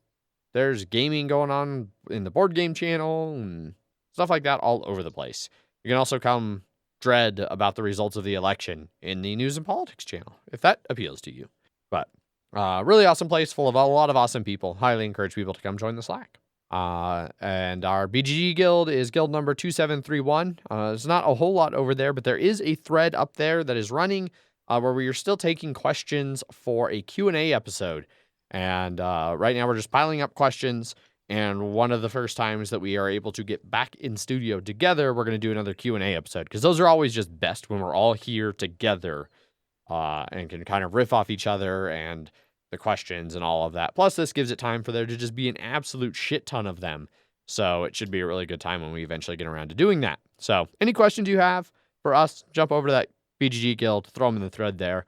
[SPEAKER 1] there's gaming going on in the board game channel and stuff like that all over the place. You can also come dread about the results of the election in the news and politics channel, if that appeals to you. But really awesome place full of a lot of awesome people. Highly encourage people to come join the Slack. And our BGG guild is guild number 2731. There's not a whole lot over there, but there is a thread up there that is running where we are still taking questions for a Q&A episode. And right now we're just piling up questions. And one of the first times that we are able to get back in studio together, we're going to do another Q&A episode, because those are always just best when we're all here together and can kind of riff off each other and the questions and all of that. Plus, this gives it time for there to just be an absolute shit ton of them. So it should be a really good time when we eventually get around to doing that. So any questions you have for us, jump over to that BGG guild, throw them in the thread there,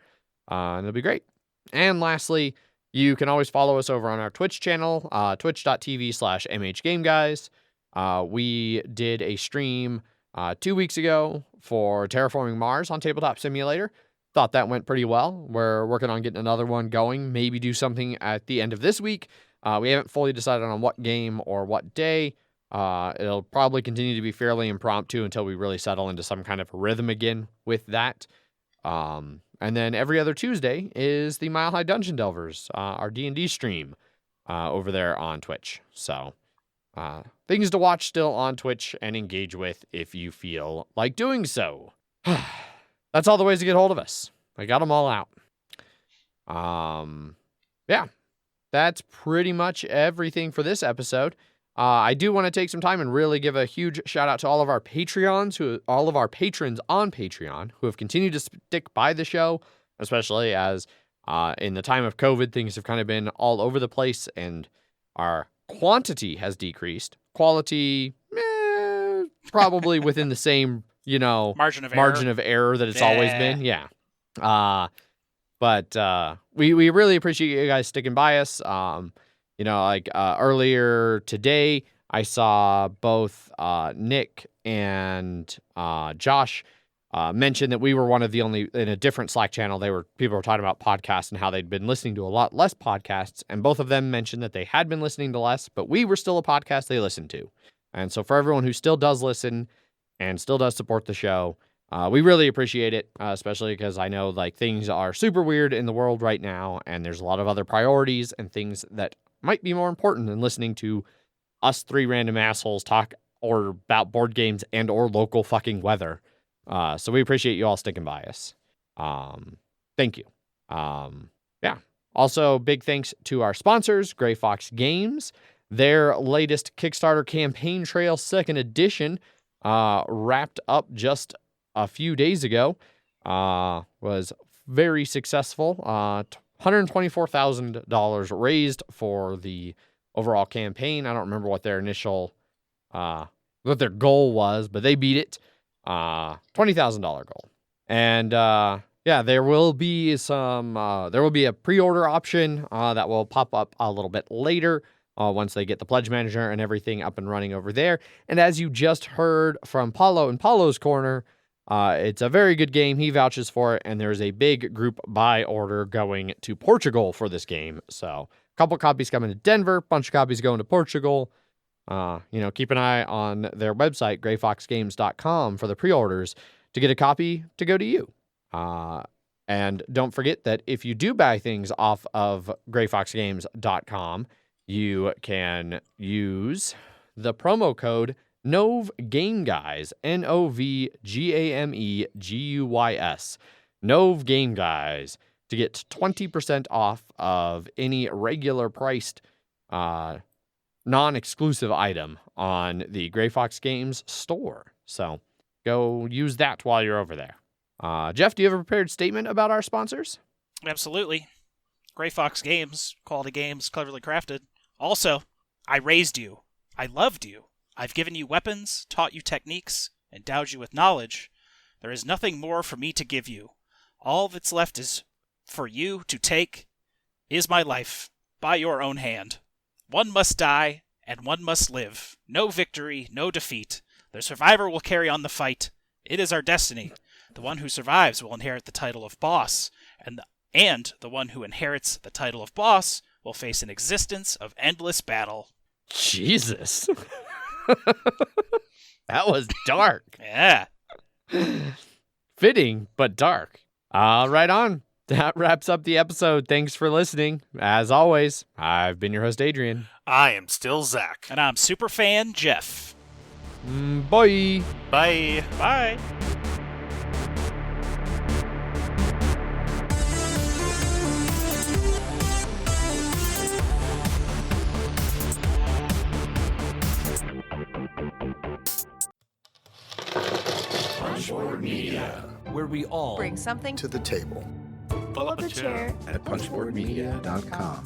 [SPEAKER 1] and it'll be great. And lastly, you can always follow us over on our Twitch channel, twitch.tv/MHGameGuys. We did a stream 2 weeks ago for Terraforming Mars on Tabletop Simulator. Thought that went pretty well. We're working on getting another one going, maybe do something at the end of this week. We haven't fully decided on what game or what day. It'll probably continue to be fairly impromptu until we really settle into some kind of rhythm again with that. And then every other Tuesday is the Mile High Dungeon Delvers, our D&D stream over there on Twitch. So things to watch still on Twitch and engage with if you feel like doing so. That's all the ways to get hold of us. I got them all out. Yeah, that's pretty much everything for this episode. I do want to take some time and really give a huge shout out to all of our patrons on Patreon who have continued to stick by the show, especially as in the time of COVID, things have kind of been all over the place and our quantity has decreased. quality, probably within the same,
[SPEAKER 3] Margin
[SPEAKER 1] of error that it's always been. Yeah. But we really appreciate you guys sticking by us. Earlier today, I saw both Nick and Josh mention that we were one of the only, in a different Slack channel, people were talking about podcasts and how they'd been listening to a lot less podcasts, and both of them mentioned that they had been listening to less, but we were still a podcast they listened to. And so for everyone who still does listen and still does support the show, we really appreciate it, especially because I know things are super weird in the world right now, and there's a lot of other priorities and things that might be more important than listening to us three random assholes talk or about board games and or local fucking weather. So we appreciate you all sticking by us. Thank you. Yeah. Also, big thanks to our sponsors, Gray Fox Games. Their latest Kickstarter campaign trail 2nd edition wrapped up just a few days ago. Was very successful. $124,000 raised for the overall campaign. I don't remember what their initial, what their goal was, but they beat it. $20,000 goal. And there will be a pre-order option that will pop up a little bit later once they get the pledge manager and everything up and running over there. And as you just heard from Paulo in Paulo's corner, it's a very good game. He vouches for it, and there's a big group buy order going to Portugal for this game. So a couple copies coming to Denver, bunch of copies going to Portugal. Keep an eye on their website, grayfoxgames.com, for the pre-orders to get a copy to go to you. And don't forget that if you do buy things off of grayfoxgames.com, you can use the promo code NOVGAMEGUYS, NOVGAMEGUYS, NOVGAMEGUYS, to get 20% off of any regular priced non-exclusive item on the Gray Fox Games store. So go use that while you're over there. Jeff, do you have a prepared statement about our sponsors?
[SPEAKER 3] Absolutely. Gray Fox Games, quality games, cleverly crafted. Also, I raised you. I loved you. I've given you weapons, taught you techniques, endowed you with knowledge. There is nothing more for me to give you. All that's left is for you to take is my life by your own hand. One must die, and one must live. No victory, no defeat. The survivor will carry on the fight. It is our destiny. The one who survives will inherit the title of boss, and the one who inherits the title of boss will face an existence of endless battle.
[SPEAKER 1] Jesus. That was dark.
[SPEAKER 3] Yeah.
[SPEAKER 1] Fitting, but dark. Right on. That wraps up the episode. Thanks for listening. As always, I've been your host, Adrian.
[SPEAKER 2] I am still Zach.
[SPEAKER 3] And I'm Superfan Jeff.
[SPEAKER 1] Bye.
[SPEAKER 2] Bye.
[SPEAKER 3] Bye.
[SPEAKER 4] Punchboard Media, where we all
[SPEAKER 5] bring something
[SPEAKER 4] to the table.
[SPEAKER 2] Pull up a chair
[SPEAKER 4] at punchboardmedia.com.